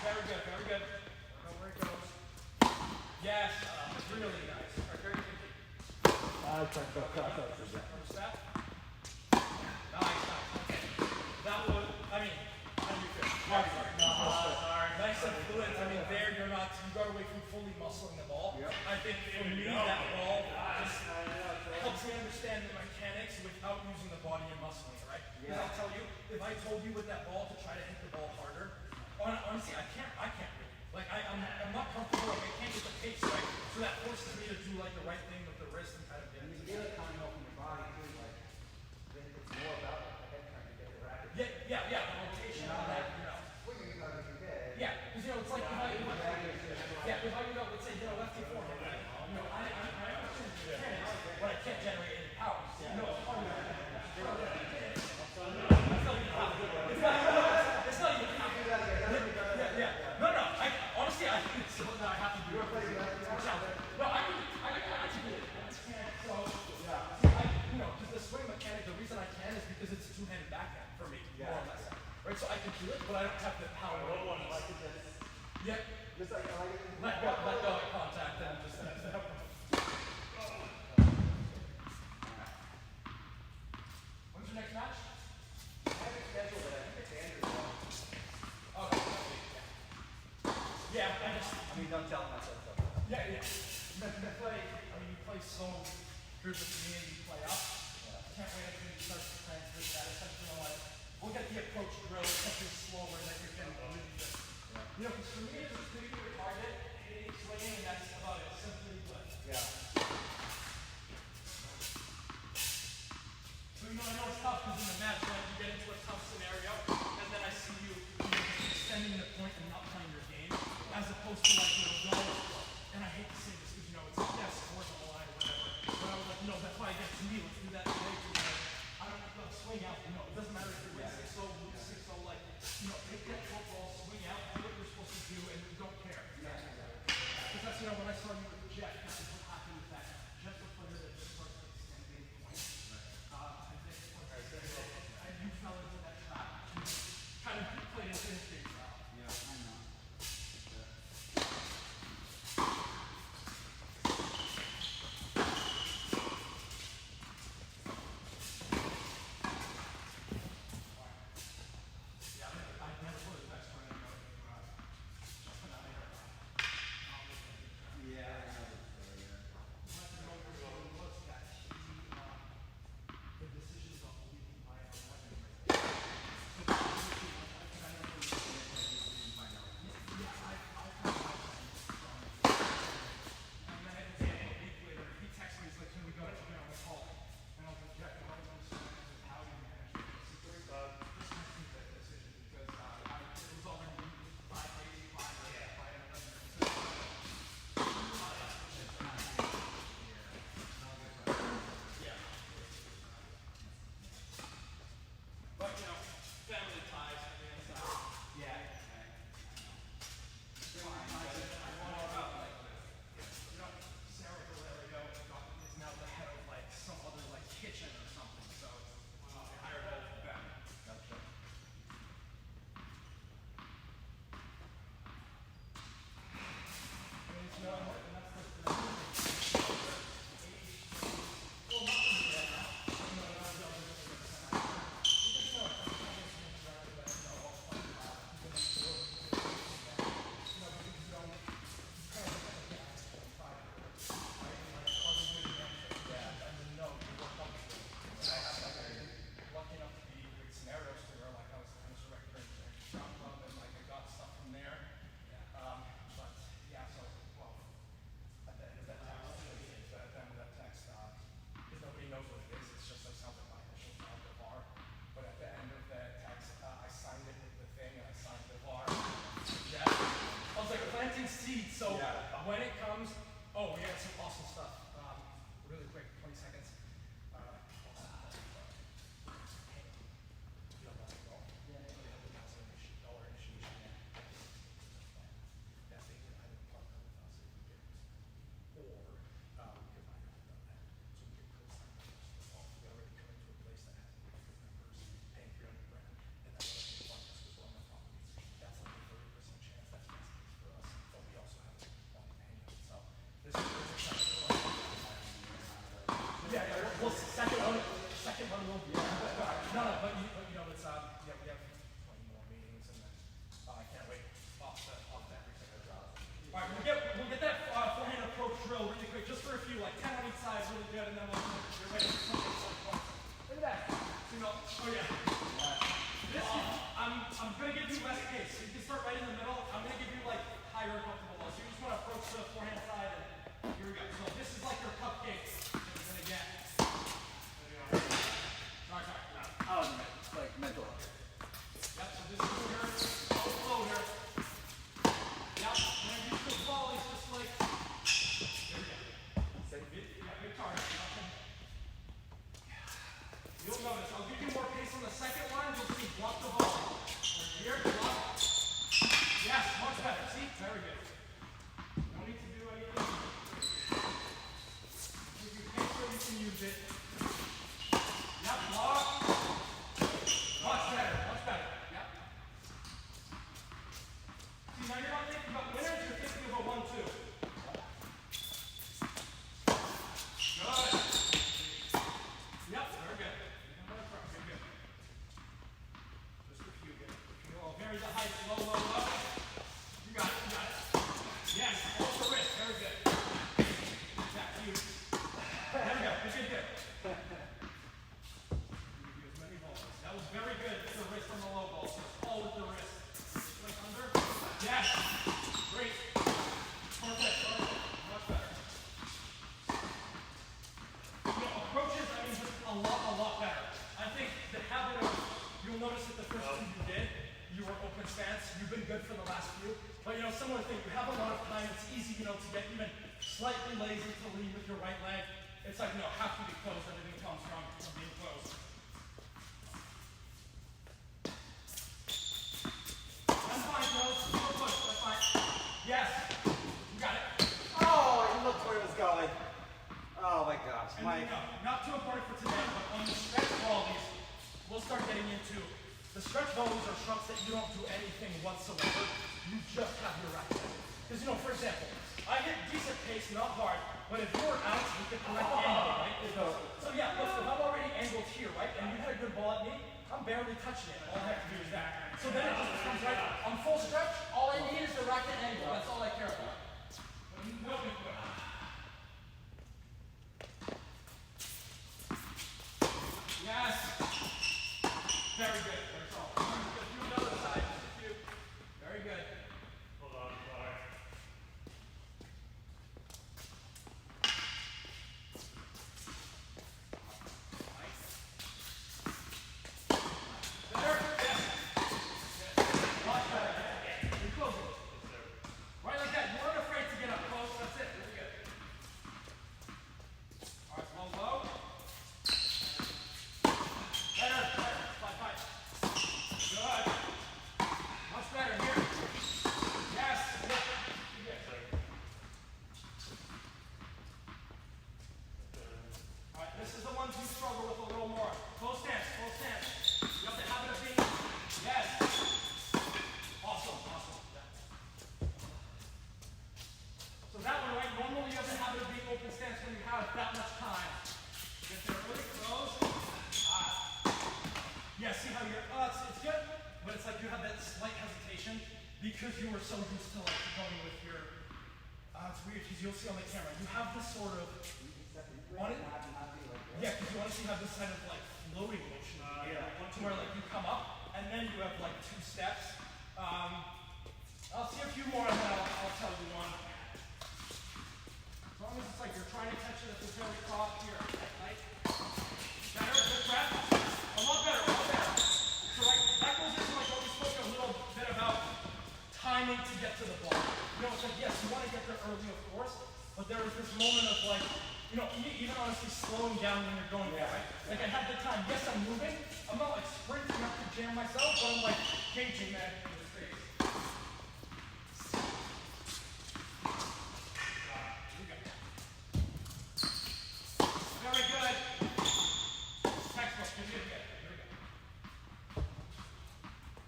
Speaker 3: Very good. Very good. I don't know where it goes. Yes. Really nice. All right, very good. First step. Nice, nice. Okay. That was, I mean, how do you feel? Sorry. Nice and fluid. I mean, there you got away from fully muscling the ball. Yep. I think for me, that ball just helps me understand the mechanics without using the body and muscling it, right? Because I'll tell you, if I told you with that ball to try to hit the ball harder, honestly, I can't really. Like, I'm not comfortable, like, I can't get the pace, right? So that forces me to do, like, the right thing with the wrist and kind of get it.
Speaker 2: You get it kind of from your body too, like it's more about the head trying to get the racket.
Speaker 3: Yeah, the rotation on that, you know.
Speaker 2: Well, you got to get.
Speaker 3: Yeah, because, you know, it's like, if I, you know, let's say, you know, lefty forehand, right? You know, I understand the mechanics, but I can't generate any power. You know, it's hard to it's not even half. Yeah. No, honestly, I think it's something that I have to do. No, I can do it. So, you know, because the swing mechanic, the reason I can is because it's a two-handed backhand for me, more or less. Right, so I can do it, but I don't have the power. Yeah.
Speaker 2: Just like, I like it.
Speaker 3: Let go of contact and just that. When's your next match?
Speaker 2: I haven't scheduled it. I think it's Andrew.
Speaker 3: Okay. Yeah,
Speaker 2: I mean, don't tell him I said so.
Speaker 3: Yeah. You play so good with me and you play up. Can't wait until you start to transfer that. Essentially, like, we'll get the approach drill something slower that you can really just. You know, because for me, it's just hitting your target, hitting, swinging, and that's about it. Simply good.
Speaker 2: Yeah.
Speaker 3: So, you know, I know it's tough because in the match, like, you get into a tough scenario, and then I see you, extending the point and not playing your game, as opposed to, like, you know, and I hate to say this because, you know, it's like, yes, scores on the line or whatever, but I was like, no, that's why I get to me, let's do that today, because I don't have to swing out, you know, it doesn't matter if you're 6-0, 6-2, No, but you know, it's yeah, we have 20 more meetings, and then I can't wait off everything. All right, we'll get that forehand approach drill really quick, just for a few, like 10 on each side, really good, and then we'll get ready. Look at that. You know, oh yeah. This, I'm gonna give you less pace. So you can start right in the middle. I'm gonna give you like higher comfortable low. So you just want to approach the forehand side, and here we go. So this is like your cupcake. And again. Sorry.
Speaker 2: Oh, like mental.
Speaker 3: Yep, so this is your floater. Yep, and then use the volleys just like, there we go. Big target, nothing. You'll notice, I'll give you more pace on the second line, you'll see block the ball. Here, block. Yes, much better, see, very good. No need to do anything. Give you pace where you can use it. Yep, block. Much better. Yep. See, now you're not thinking about winners, you're thinking about 1-2. Good. Yep, very good. Good. Just a few good. Oh, vary the height, low. You got it. Yes, hold the wrist, very good. Back to you. There we go, good. That was very good with the wrist on the low ball. So it's all with the wrist. Like under. Yes. Great. Perfect. Much better. You know, approaches, I mean, just a lot better. I think the habit of, you'll notice that the first two you did, you were open stance. You've been good for the last few. But, you know, similar thing, you have a lot of time. It's easy, you know, to get even slightly lazy to lean with your right leg. It's like, no, have to be closed. Everything comes from being closed. That's fine, girls. Keep push. That's fine. Yes. You got it.
Speaker 2: Oh, I looked where it was going. Oh my gosh.
Speaker 3: And then, not too important for today, but on the stretch volleys, we'll start getting into the stretch volleys are shots that you don't do anything whatsoever. You just have your racket. Because, you know, for example, I hit decent pace, not hard, but if you were out, you get the right angle, right? So yeah, look, if I'm already angled here, right, and you had a good ball at me, I'm barely touching it. All I have to do is that. So then it just becomes right. On full stretch, all I need is the racket angle. That's all I care about. Yes. Very good. That's all. Do another side. Very good.
Speaker 4: Hold on, sorry.
Speaker 3: Better? Yes. Much better. You're closing. Right like that. You weren't afraid to get up close. That's it. Very good. All right, low. Better. Fight. Good. Much better here. Yes. Good. All right, this is the ones you struggle with a little more. Close stance. You have the habit of being, yes. Awesome. Yeah. So that one, right, normally you have the habit of being open stance when you have that much time. Get there really close. Yeah, see how you're, it's good, but it's like you have that slight hesitation because you were so used to like going with your, it's weird because you'll see on the camera, you have this sort of, on it, yeah, because you honestly have this kind of like floating motion in the air, to where like you come up and then you have like 2 steps. I'll see a few more and then I'll tell you one. As long as it's like you're trying to catch it at the very top here, right? Better, good breath. A lot better. So like that goes into like what we spoke a little bit about timing to get to the ball. You know, it's like yes, you want to get there early, of course, but there is this moment of like, you know, even honestly slowing down when you're going there, right? Like I had the time. Yes, I'm moving. I'm not like sprinting up to jam myself, but I'm like gauging that in the space. Very good. Textbook. Here we go.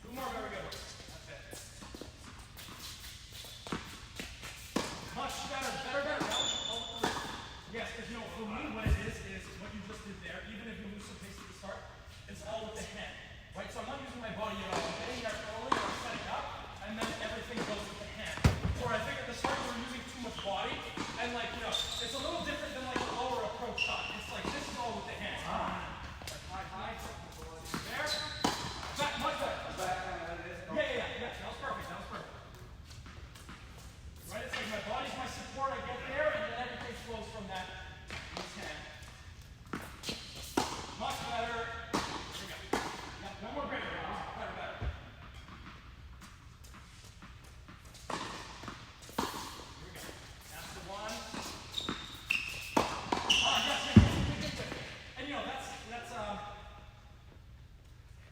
Speaker 3: 2 more. Very good. That's it. Much better. Yes, because you know, for me, what it is what you just did there. Even if you lose some pace at the start,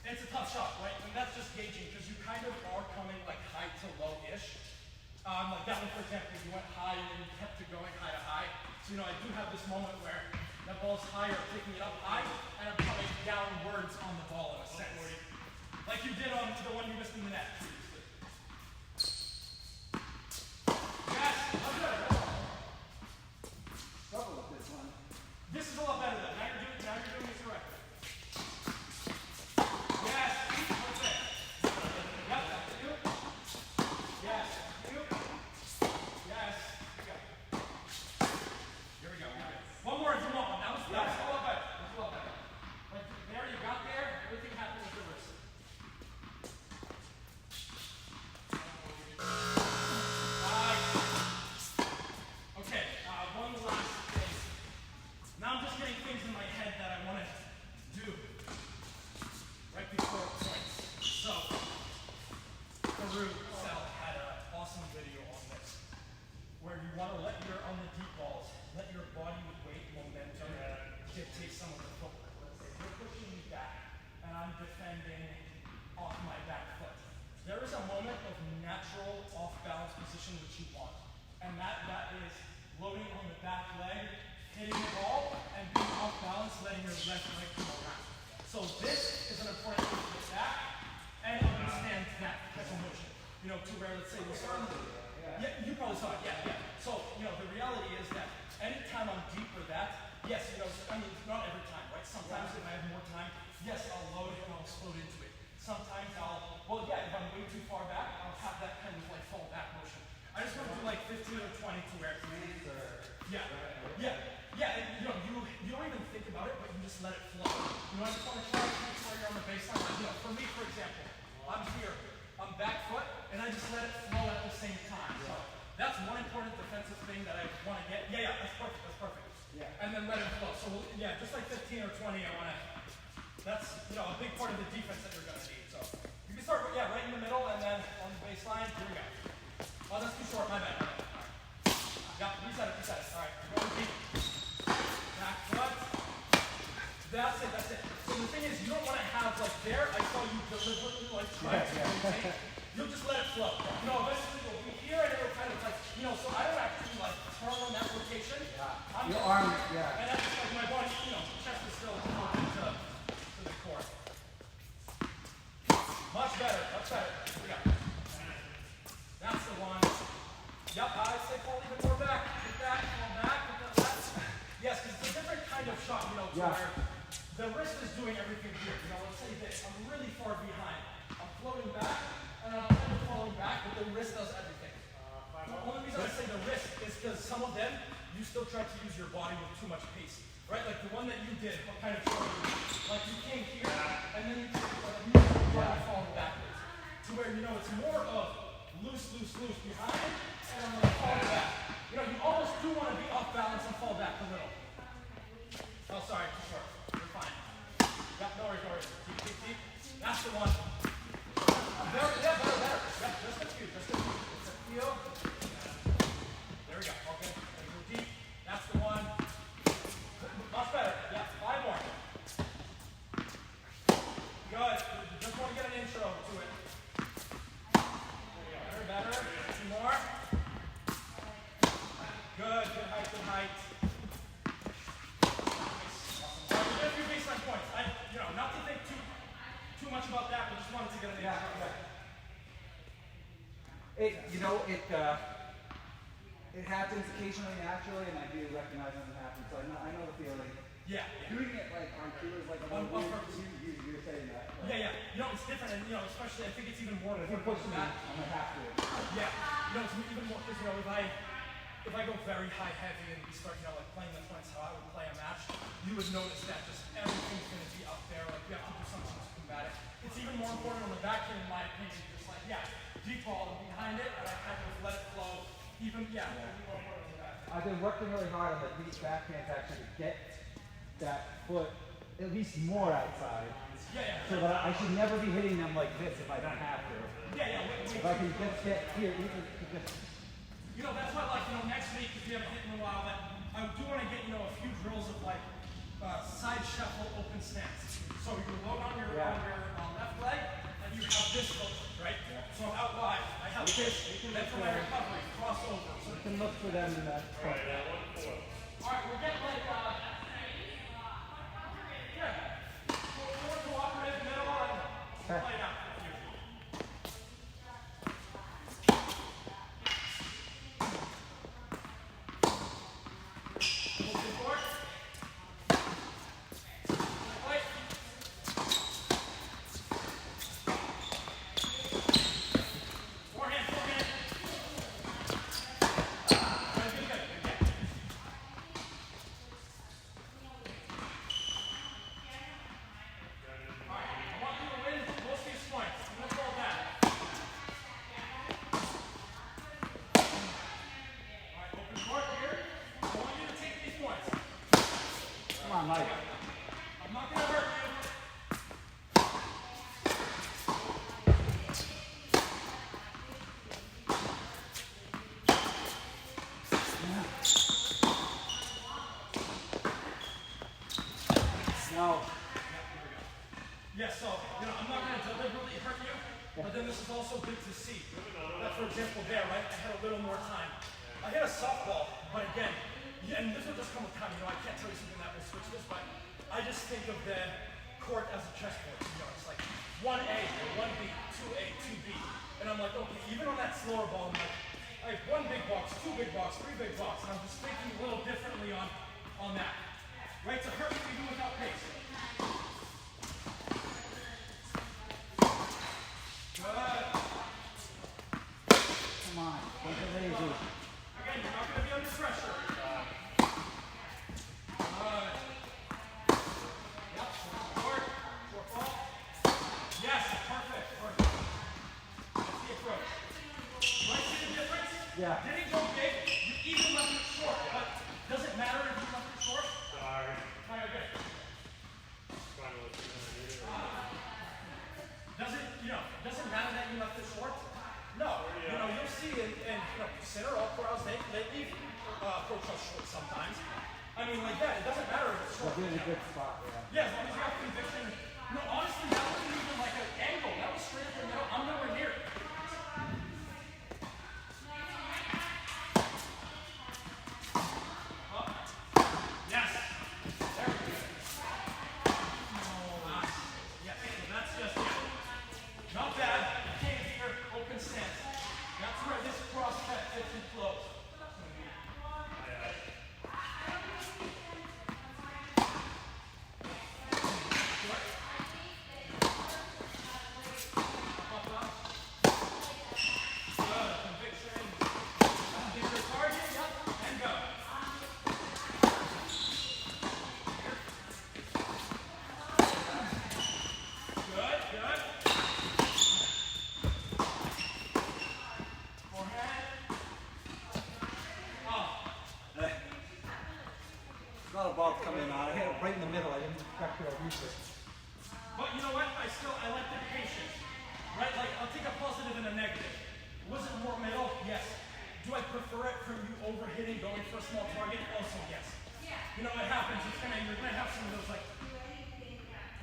Speaker 3: It's a tough shot, right? And that's just gauging because you kind of are coming like high to low-ish. Like that one, for example, you went high and then you kept it going high to high. So, I do have this moment where that ball's higher, picking it up high, and I'm coming downwards on the ball in a sense. Like you did on the one you missed in the net. Yes, I'm good.
Speaker 2: Struggle with this one.
Speaker 3: This is a lot better though. Now you're doing this correctly. Yes, okay. Yep, that's you. Yes, you. Yes, you go. Here we go. One more if you want one. That's a lot better. That's a lot better. Like there, you got there. Everything happened with the wrist. Okay, one last thing. Now I'm just getting things in my head that I want to do right before points. So, Farouk Sel had an awesome video on this, where you want to on the deep balls, let your body weight momentum dictate some of the footwork. Let's say you're pushing me back, and I'm defending off my back foot. There is a moment of natural off-balance position which you want, and that is loading on the back leg, hitting the ball, and being off balance, letting your left leg come around. So this is an important thing to get back and understand that type of motion. To where, let's say, we're starting to, yeah, you probably saw it, yeah. So, the reality is that anytime I'm deep for that, yes, not every time, right? Sometimes if I have more time, yes, I'll load it and I'll explode into it. Sometimes if I'm way too far back, I'll have that kind of like fall back motion. I just want to do like 15 or 20 to where, and, you don't even think about it, but you just let it flow. I just want to try to make sure you're on the baseline. For me, for example, I'm here, I'm back foot, and I just let it flow at the same time. So that's one important defensive thing that I want to get. Yeah, that's perfect.
Speaker 2: Yeah.
Speaker 3: And then let it flow. So just like 15 or 20, I want to. That's a big part of the defense that you're going to need. So you can start right in the middle, and then on the baseline. Here we go. Oh, that's too short. My bad. All right. Yeah, reset it. All right, go deep. Back foot. That's it. So the thing is, you don't want to have like there. I saw you deliberately like try to rotate. You'll just let it flow. Eventually you'll be here, and it'll kind of like So I don't actually like turn on that rotation. I'm
Speaker 2: Your
Speaker 3: just,
Speaker 2: arm, yeah.
Speaker 3: And that's just like my body. Chest is still open to the core. Much better. Here we go. That's the one. Yep, I say fall even more back. Get that, fall back, get that left. Yes, because it's a different kind of shot, to where the wrist is doing everything here. Let's say this. I'm really far behind. I'm floating back, and I'm kind of falling back, but the wrist does everything. The only reason I say the wrist is because some of them, you still try to use your body with too much pace. Right? Like the one that you did, what kind of showed you? Like you came here, and then you took your body falling backwards. To where, it's more of loose behind, and I'm going to fall back. You almost do want to be off balance and fall back a little. Oh, sorry, too short. You're fine. Yep, no worries. Deep. That's the one. Better. Yep, just a few. It's a feel. There we go. Okay. Go deep. That's the one. Much better. Yep, 5 more. Good. You just want to get an intro to it. Better. 2 more. Good height. Awesome. We're going to do baseline points. Not to think too much about that, but just wanted to get an intro.
Speaker 2: It happens occasionally naturally, and I do recognize when it happens. So I know the feeling.
Speaker 3: Yeah.
Speaker 2: Doing it like on cue is like
Speaker 3: On purpose.
Speaker 2: You're saying that. Like,
Speaker 3: Yeah. It's different, and especially I think it's even more.
Speaker 2: If you push me, I'm gonna have to.
Speaker 3: Yeah. It's even more because if I go very high heavy and we start like playing the points how I would play a match, you would notice that just everything's gonna be up there. Like we have to do something to combat it. It's even more important on the back end, in my opinion. Just like deep ball behind it, and I kind of let it flow. Even more important on the back end.
Speaker 2: I've been working really hard on the deep backhands actually to get that foot at least more outside. So that I should never be hitting them like this if I don't have to. If I can just get here, even just.
Speaker 3: That's why next week, if you haven't hit in a while, that I do want to get a few drills of like side shuffle open stance. So you load on your left have this motion, right? So I'm out wide. I have this. Then for my recovery, crossover. So
Speaker 2: You can look for them in that point.
Speaker 3: all right, we're getting like, yeah, more cooperative middle and
Speaker 2: Okay.
Speaker 3: play it out. Moving forward. Wait. Forehand, forehand. Good, good, good. I want you to win most of these points. I'm gonna fall back. Alright, open court here. I want you to take these points.
Speaker 2: Come on, Mike.
Speaker 3: I'm not gonna hurt you.
Speaker 2: No.
Speaker 3: Yeah, so, I'm not gonna deliberately hurt you, but then this is also good to see. Like, for example, there, right? I had a little more time. I hit a softball, but again, and this will just come with time. I can't tell you something that will switch this, but I just think of the court as a chessboard. It's like 1A, 1B, 2A, 2B. And I'm like, okay, even on that slower ball, I'm like, I have 1 big box, 2 big box, 3 big box. And I'm just thinking a little differently on that. Right? To hurt you even without pace. Good.
Speaker 2: Come on. Don't get lazy.
Speaker 3: Again, you're not going to be under pressure. Good. Yep. Short. Short ball. Yes. Perfect. Perfect. That's the approach. Right? See the difference?
Speaker 2: Yeah.
Speaker 3: Didn't go big. You even left it short. But does it matter if you left it short?
Speaker 4: Sorry.
Speaker 3: Alright, okay.
Speaker 4: Trying to let you know I need it.
Speaker 3: Doesn't matter that you left it short? No. You'll see in center all pros, they leave approach us short sometimes. I mean, like that, it doesn't matter if it's short.
Speaker 2: You're in a good spot, yeah.
Speaker 3: Yeah, as long as you have conviction. No, honestly, that wasn't even like an angle. That was straight up the middle. I'm nowhere near it. Up. Yes. There we go. Yes, so that's just not bad. Came here, open stance. That's where this cross cut fits and flows.
Speaker 2: Not a ball coming on. I hit it right in the middle. I didn't expect to reach it.
Speaker 3: But you know what? I like the patience. Right? Like, I'll take a positive and a negative. Was it more middle? Yes. Do I prefer it from you overhitting, going for a small target? Also, yes. You know what happens? You're gonna have some of those, like,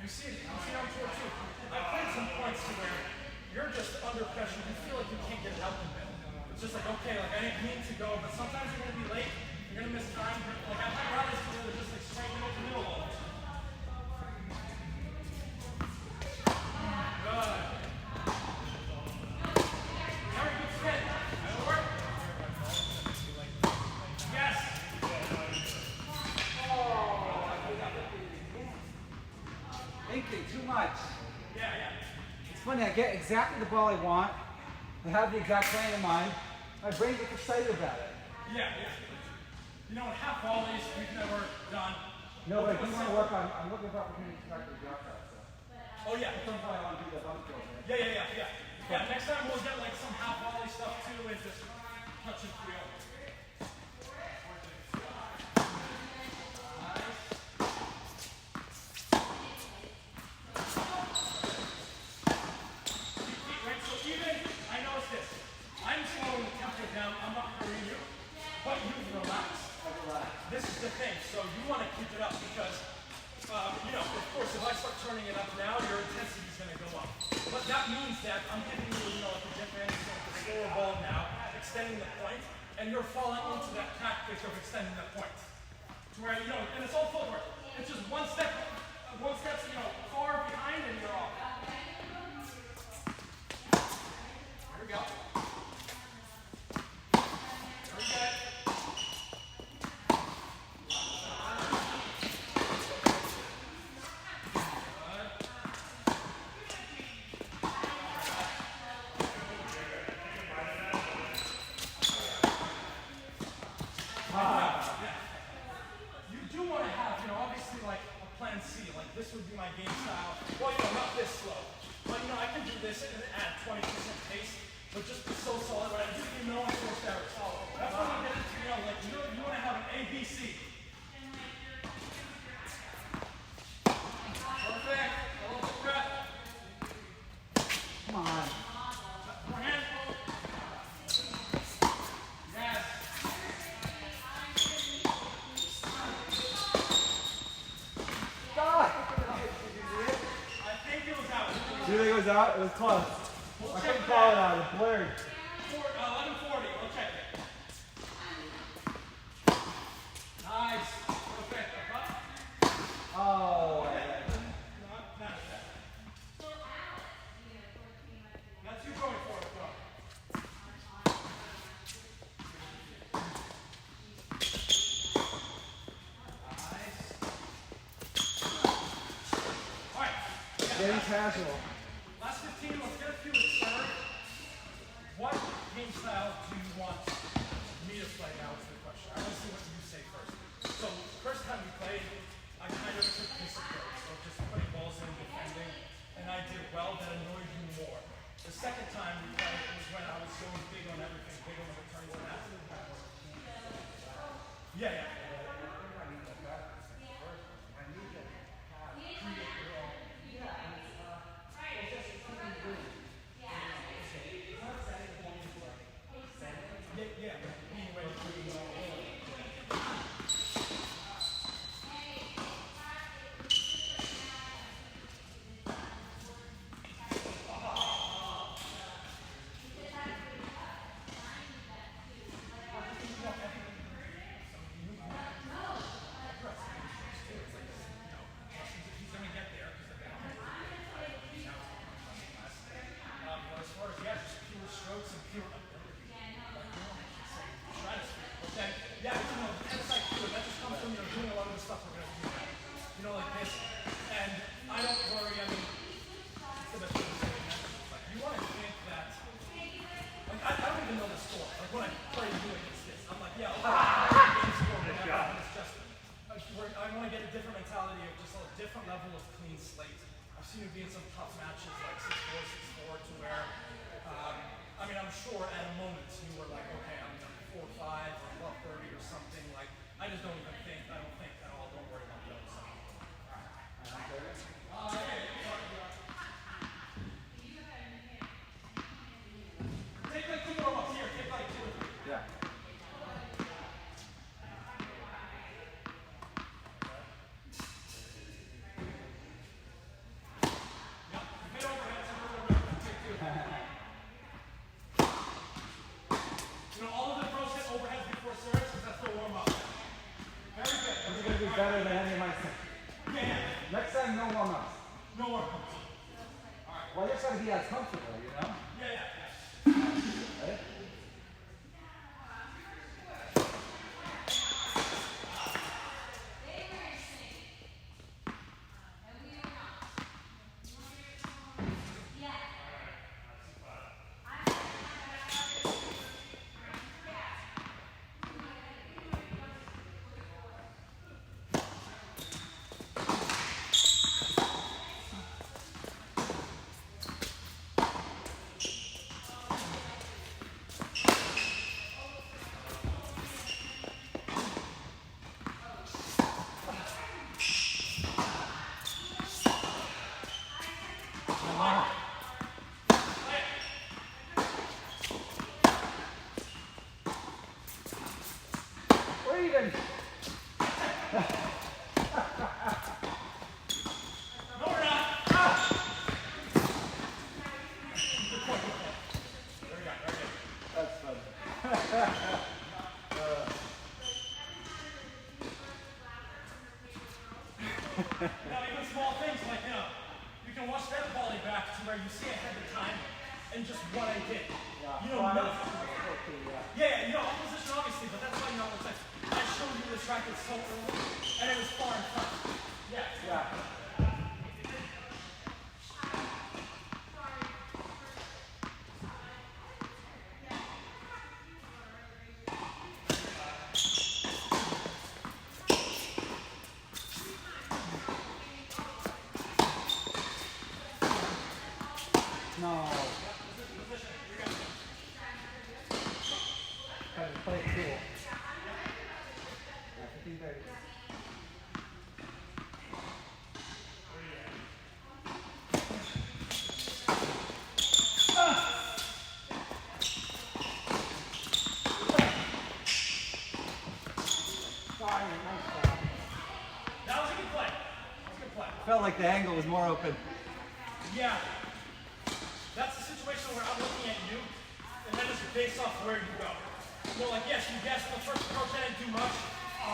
Speaker 3: you see it on tour too. I played some points to where you're just under pressure. You feel like you can't get it out the middle. It's just like, okay, like I didn't mean to go, but sometimes you're gonna be late. You're gonna miss time. Like I've had rallies where they're just like straight middle to middle all the time. Good. Very good spin. That'll work. Yes.
Speaker 2: Thinking too much.
Speaker 3: Yeah.
Speaker 2: It's funny, I get exactly the ball I want. I have the exact plan in mind. My brain gets excited about it.
Speaker 3: Yeah. In half volleys we've never done.
Speaker 2: No, but I do want to work on, I'm looking for opportunities to practice drop shots. So.
Speaker 3: Oh yeah.
Speaker 2: That's why I want to do the bump throw.
Speaker 3: Yeah. Yeah, next time we'll get like some half volley stuff too and just touch and feel. Right, so even, I noticed this. I'm slowing the tempo down, I'm not hurrying you, but you relax. This is the thing, so you want to keep it up because, of course, if I start turning it up now, your intensity is going to go up. But that that means that I'm giving you, you know, like a different, the slower ball now, extending the point, and you're falling into that tactic of extending the point. To where, you know, and it's all footwork. It's just one step, you know, far behind and you're off. Here we go. Here we go. You do want to have, you know, obviously like a plan C, like this would be my game style. Well, you know, not this slow. But, you know, I can do this and add 20% pace, but just be so solid, right? Just give no unforced errors. That's when you get into, you know, like you want to have an ABC. Perfect. A little bit prep.
Speaker 2: Come on.
Speaker 3: Forehand. Yes.
Speaker 2: God!
Speaker 3: I think it was out.
Speaker 2: Do you think it was out? It was close. I couldn't call it out. It blurred.
Speaker 3: 11:40. We'll check it. Nice. Perfect.
Speaker 2: Oh.
Speaker 3: Not bad. That's you going for it, bro. Nice. All right.
Speaker 2: Getting casual.
Speaker 3: Last 15. Let's get a few with serve. What game style do you want me to play now is the question. I want to see what you say first. So, first time we played, I kind of took this approach of just putting balls in, defending, and I did well. That annoyed you more. The second time we played was when I was going big on everything, big on the returns and that. Yeah, yeah. Yeah, being ready to do he's going to get there because they're going to but as far as, yeah, just pure strokes and pure ability. Like, you don't have to say stratosphere. But then, yeah, you know, it's like pure. That just comes from, you know, doing a lot of the stuff we're going to do now. You know, like this. And I don't worry, I mean, it's the best way to say it. Like, you want to think that, like, I don't even know the score. Like, when I play you against this, I'm like, yeah, okay, game score, whatever, but it's just, I want to get a different mentality of just a different level of clean slate. I've seen you be in some tough matches like 6-4, 6-4 to where, I mean, I'm sure at a moment you were like, okay, I'm 4-5 or above 30 or something. Like, I just don't even think, I don't think at all. Don't worry about those. Take like 2 more ones here. Take like 2 or 3.
Speaker 2: Yeah.
Speaker 3: You know, all of the pros hit overheads before service because that's the warm-up. Very good.
Speaker 2: This is going to be better than any of my stuff.
Speaker 3: Yeah.
Speaker 2: Next time, no warm-ups.
Speaker 3: No warm-ups.
Speaker 2: Well, I just got to be as comfortable, you know?
Speaker 3: Yeah.
Speaker 2: Right?
Speaker 3: instead of volley back to where you see ahead of time and just what I did.
Speaker 2: Yeah.
Speaker 3: You know,
Speaker 2: Well,
Speaker 3: no,
Speaker 2: okay, yeah.
Speaker 3: yeah, you know, opposition obviously, but that's why you know it's like I showed you this racket so early and it was far in front. Yeah.
Speaker 2: Yeah. No. Try to play it cool. Yeah, 15:30. Sorry, nice shot.
Speaker 3: That was a good play. That was a good play.
Speaker 2: Felt like the angle was more open.
Speaker 3: Yeah. That's the situation where I'm looking at you, and then it's based off where you go. You know, like, yes, you guessed the first approach, I didn't do much.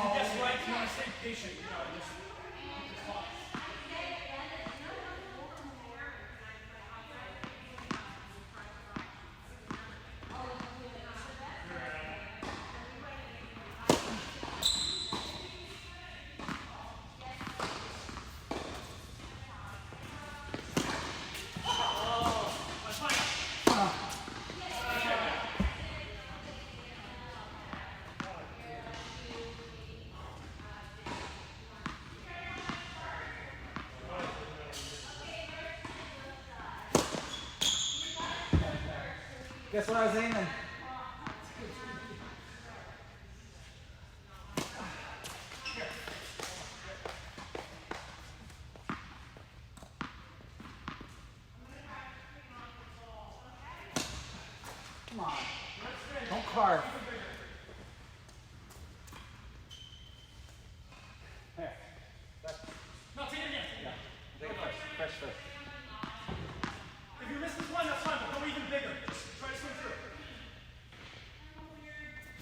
Speaker 3: You guessed right, you want to stay patient, you know, just focus.
Speaker 2: Guess what I was aiming? Come on. Don't carve. Here.
Speaker 3: No, take it again.
Speaker 2: Yeah. Take it fresh. Fresh first.
Speaker 3: If you miss this one, that's fine, but go even bigger. Just try to swing through.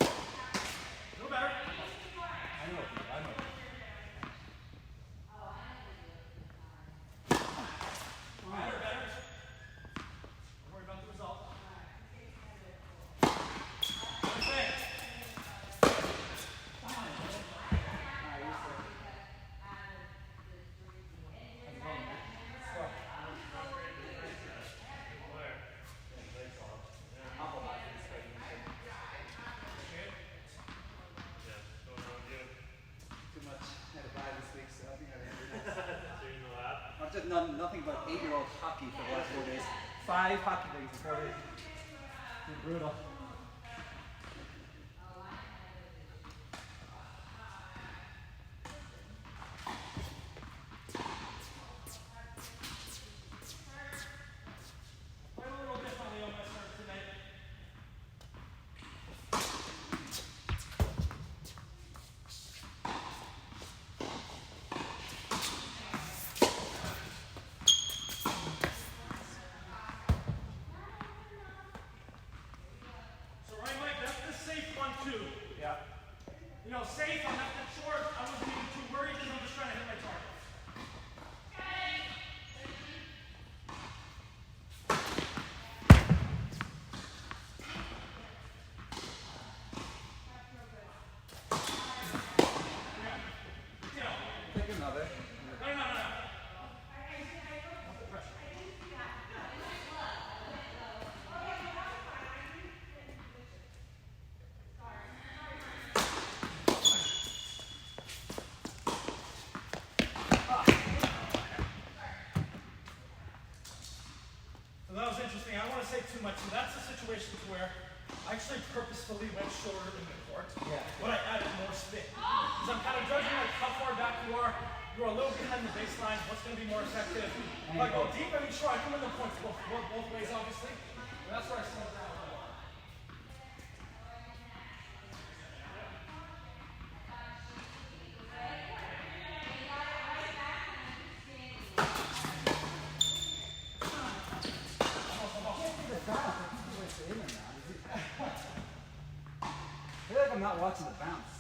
Speaker 3: A little better.
Speaker 2: I know.
Speaker 3: Better, better. Don't worry about the result. Okay.
Speaker 2: Too much. Had a bye this week, so I think I've ended it.
Speaker 4: So you know that?
Speaker 2: I've just done nothing but 8-year-old hockey for the last 4 days. 5 hockey leagues in 4 days. It's brutal.
Speaker 3: Play a little differently on my serve tonight. So right, Mike, that's the safe one too.
Speaker 2: Yeah.
Speaker 3: You know, safe, I'm not that short. I wasn't even too worried because I'm just trying to hit my target. You know,
Speaker 2: Take another.
Speaker 3: no. So that was interesting. I don't want to say too much. So that's the situation where I actually purposefully went shorter in the court.
Speaker 2: Yeah.
Speaker 3: But I added more spin. Because I'm kind of judging like how far back you are. You're a little behind the baseline. What's going to be more effective? If I go deep, I mean, sure, I can win the points both ways, obviously. But that's where I slow down.
Speaker 2: I feel like I'm not watching the bounce.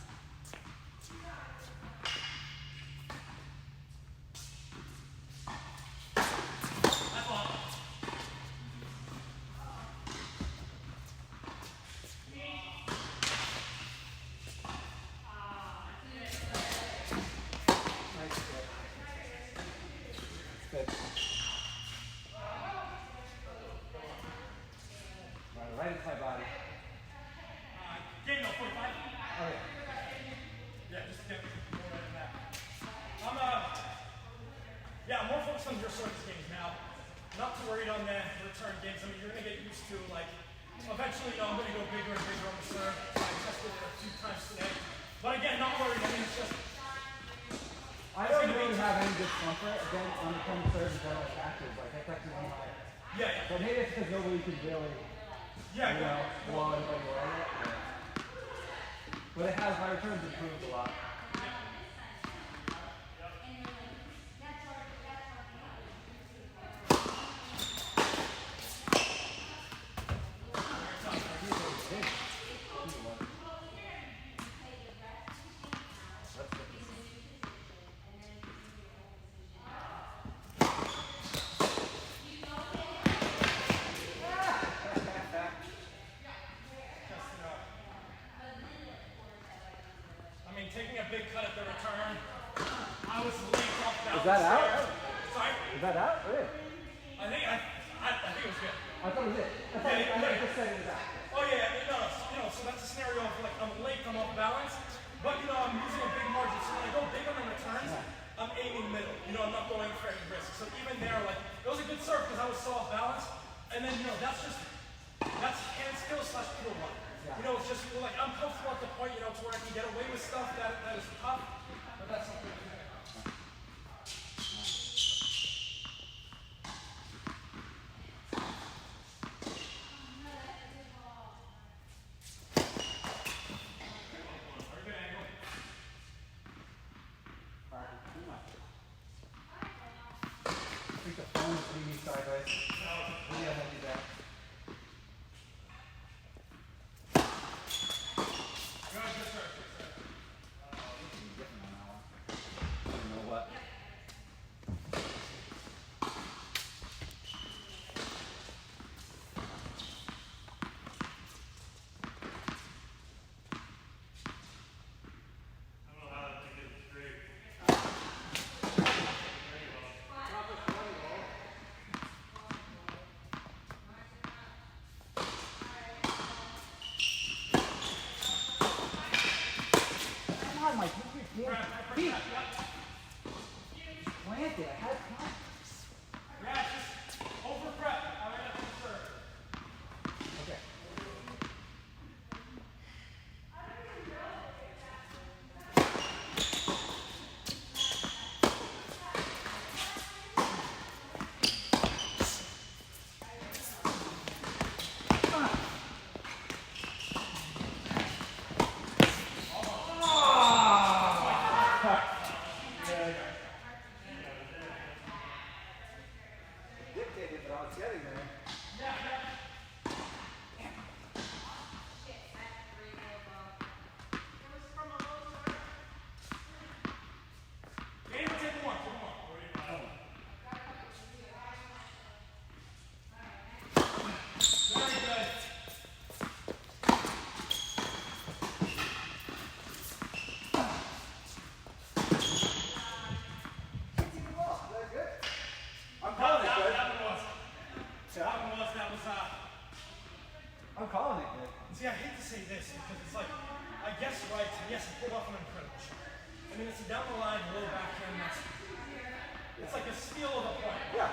Speaker 3: worried on the return games. I mean, you're gonna get used to like eventually, I'm gonna go bigger and bigger on the serve. So I tested it a few times today, but again, not worried. I mean, it's just.
Speaker 2: I don't really have any discomfort again on the point serve and general catches. Like that's actually one of my.
Speaker 3: Yeah.
Speaker 2: But maybe it's because nobody can really,
Speaker 3: Yeah.
Speaker 2: you know, blow anybody away. Yeah. But it has my returns improved a lot.
Speaker 3: I mean, taking a big cut at the return. I was late off balance.
Speaker 2: Is that out?
Speaker 3: there. Sorry.
Speaker 2: Is that out? Really?
Speaker 3: I think it was good.
Speaker 2: I thought it was it. I thought I just said it was out.
Speaker 3: Oh yeah, so that's a scenario of like I'm late, I'm off balance, but I'm using a big margin. So when I go big on the returns, I'm aiming middle. I'm not going for any risk. So even there, like it was a good serve because I was so off balance. And then that's hand skill / pure luck. It's just like I'm comfortable at the point, to where I can get away with stuff that is tough, but that's not good.
Speaker 2: I think the phone is leaning sideways. Maybe I'll help you there. I don't know what.
Speaker 4: I don't know how to get it straight.
Speaker 2: Come on, Mike. Feet. Planted. I had time.
Speaker 3: Yeah, just over prep. I like that for serve.
Speaker 2: Okay. Dictated, but I was getting there.
Speaker 3: Game, take one. Very good.
Speaker 2: I'm calling it good.
Speaker 3: That was
Speaker 2: I'm calling it good.
Speaker 3: See, I hate to say this because it's like, I guess right, and yes, I pulled off an incredible shot. I mean, it's a down the line, low backhand, it's like a steal of a point.
Speaker 2: Yeah.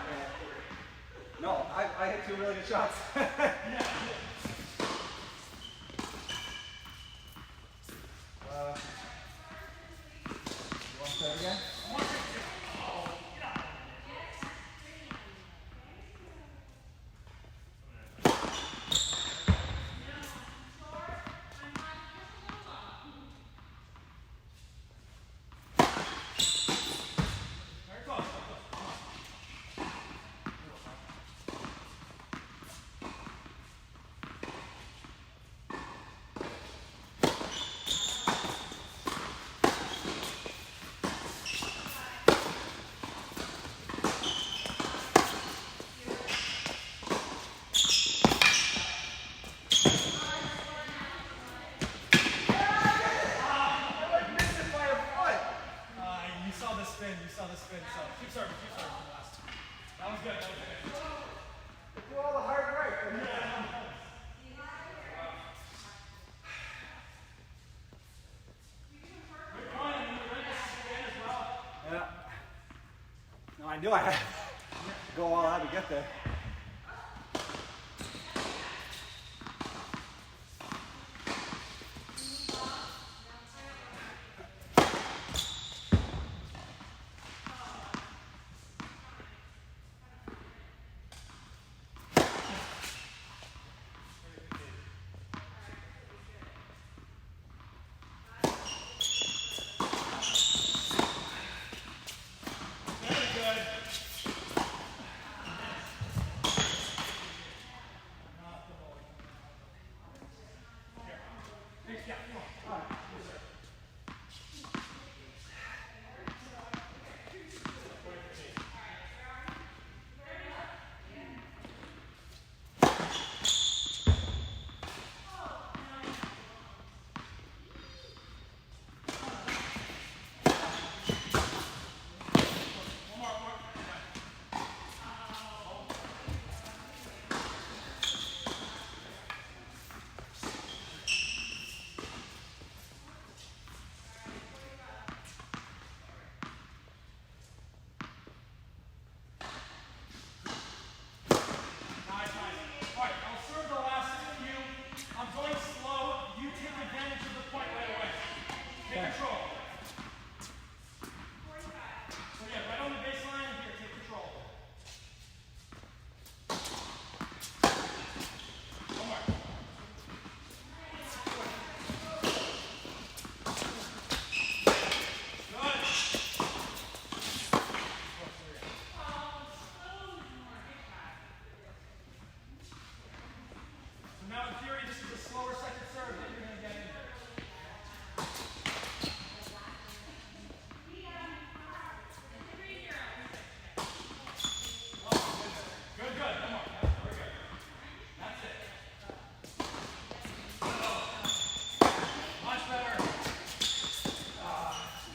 Speaker 2: No, I hit 2 really good shots. You want to play it again?
Speaker 3: Very close. You saw the spin, so keep serving for the last. That was good.
Speaker 2: Do all the hard work. Yeah. No, I knew I had to go all out to get there.
Speaker 3: Alright, I'll serve the last few. I'm going slow. You take advantage of the point right away. Take control. So yeah, right on the baseline here, take control. One more. Good. So now in theory, this is a slower second serve that you're going to get in. Good, good. One more. Very good. That's it. Much better.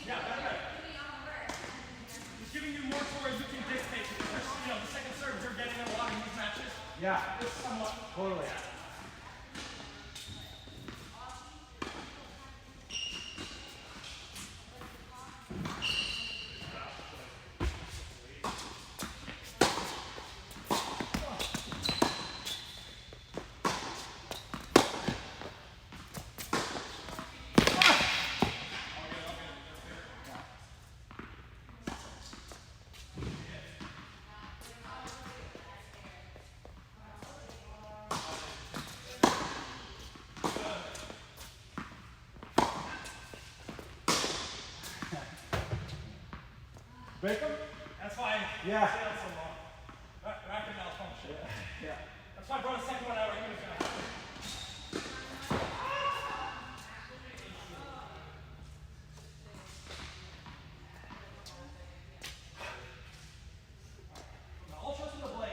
Speaker 3: Yeah, better. It's giving you more to where you can dictate. Because, the second serve, you're getting in a lot of these matches.
Speaker 2: Yeah,
Speaker 3: It's somewhat.
Speaker 2: totally. Break them?
Speaker 3: That's why
Speaker 2: Yeah.
Speaker 3: I say that so long. Rapid malfunction.
Speaker 2: Yeah.
Speaker 3: That's why I brought a second one out. I knew it was going to happen. Now, all trust in the blade.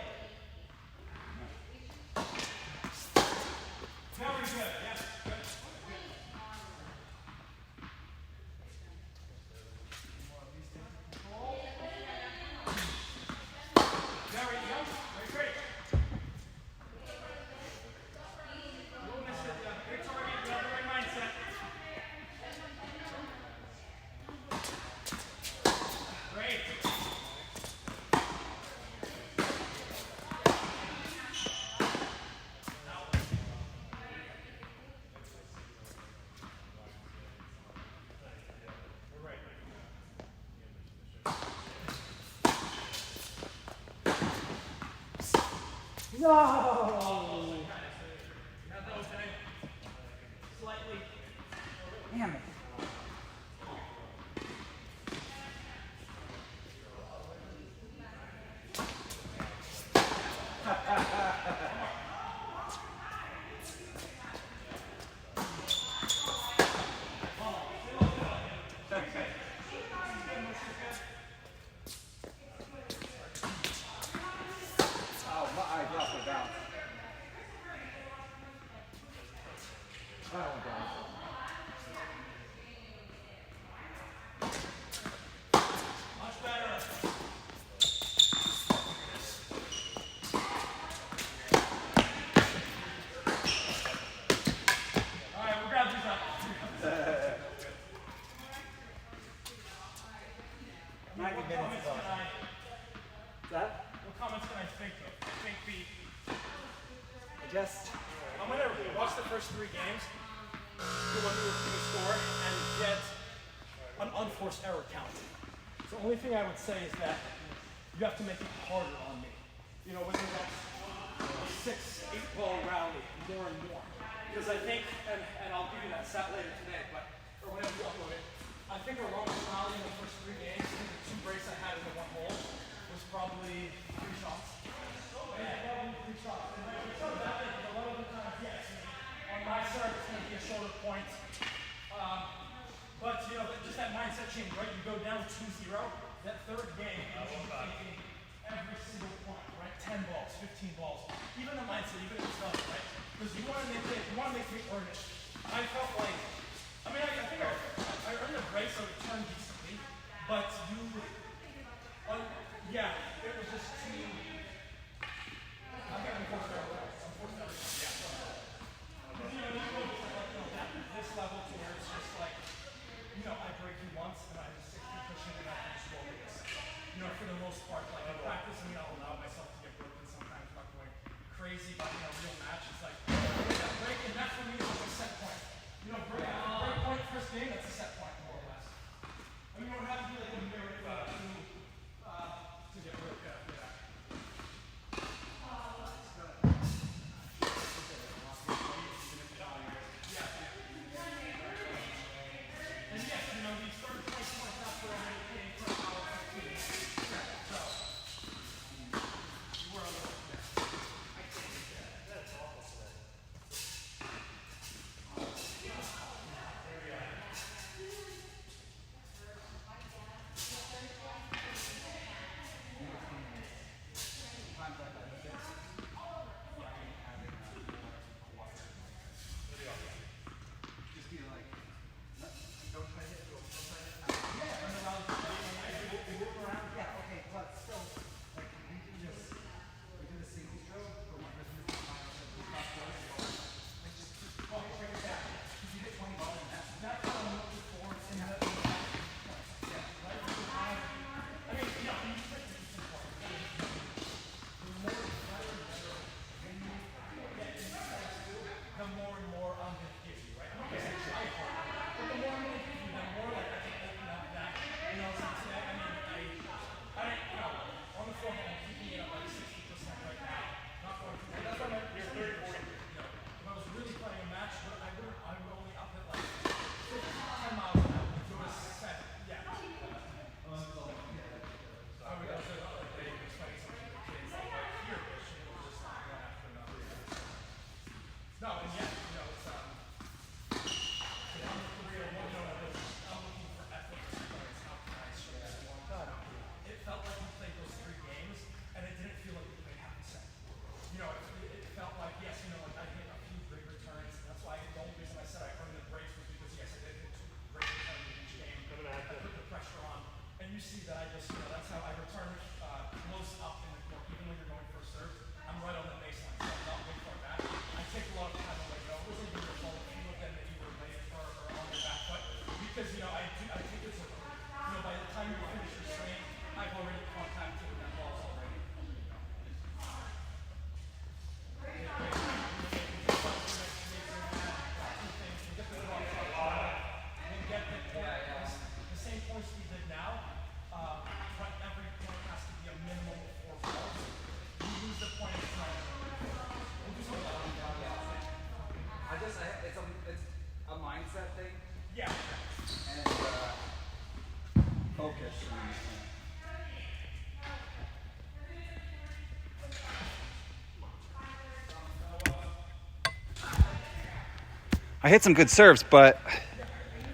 Speaker 3: Very good. Yes. Good. Very young. Very great. You'll miss it. Great target. You have the right mindset. Great. We're right.
Speaker 2: No!
Speaker 3: You have the opening. Slightly.
Speaker 2: Damn it. Oh, my eye dropped it down. Oh, God.
Speaker 3: Much better. All right, we'll grab these up.
Speaker 2: 90
Speaker 3: What
Speaker 2: minutes
Speaker 3: comments
Speaker 2: is awesome.
Speaker 3: can I?
Speaker 2: That?
Speaker 3: What comments can I think of? Think be.
Speaker 2: I guess.
Speaker 3: I'm gonna watch the first 3 games, the one we were keeping score, and get an unforced error count. So the only thing I would say is that you have to make it harder on me. Whether that's a 6-8 ball rally, more and more. Because I think, and I'll give you that stat later today, or whenever you upload it, I think our longest rally in the first 3 games, the 2 breaks I had in the 1 hole, was probably 3 shots. Yeah, probably 3 shots. And then so that meant a lot of the times, yes, on my serve, it's going to be a shorter point. But, just that mindset change, right? You go down 2-0, that third game, you should be taking every single point, right? 10 balls, 15 balls. Even the mindset, even if it's not, right? Because you want to make me earn it. I felt like, I think I earned the break, so it turned decently. But yeah, it was just too. I'm getting forced out. I'm forced out. Yeah. Because you go to this level to where it's just like, I break you once and I just 60 pushing it up and score this. For the most part, like in practice, I'll allow myself to get broken sometimes, not going crazy, but real you see that I just, that's how I return close up in the court, even when you're going for a serve. I'm right on the baseline, so I'm not way far back. I take a lot of time away, though. It wasn't even your fault if you looked at it that you were late or on your back foot, because, I take it to, by the time you finish your swing, I've already contacted that ball's already. The same points we did now, but every point has to be a minimum of 4 balls. You lose the point, it's not we'll do something like that.
Speaker 2: It's a mindset thing
Speaker 3: Yeah.
Speaker 2: and focus. I hit some good serves, but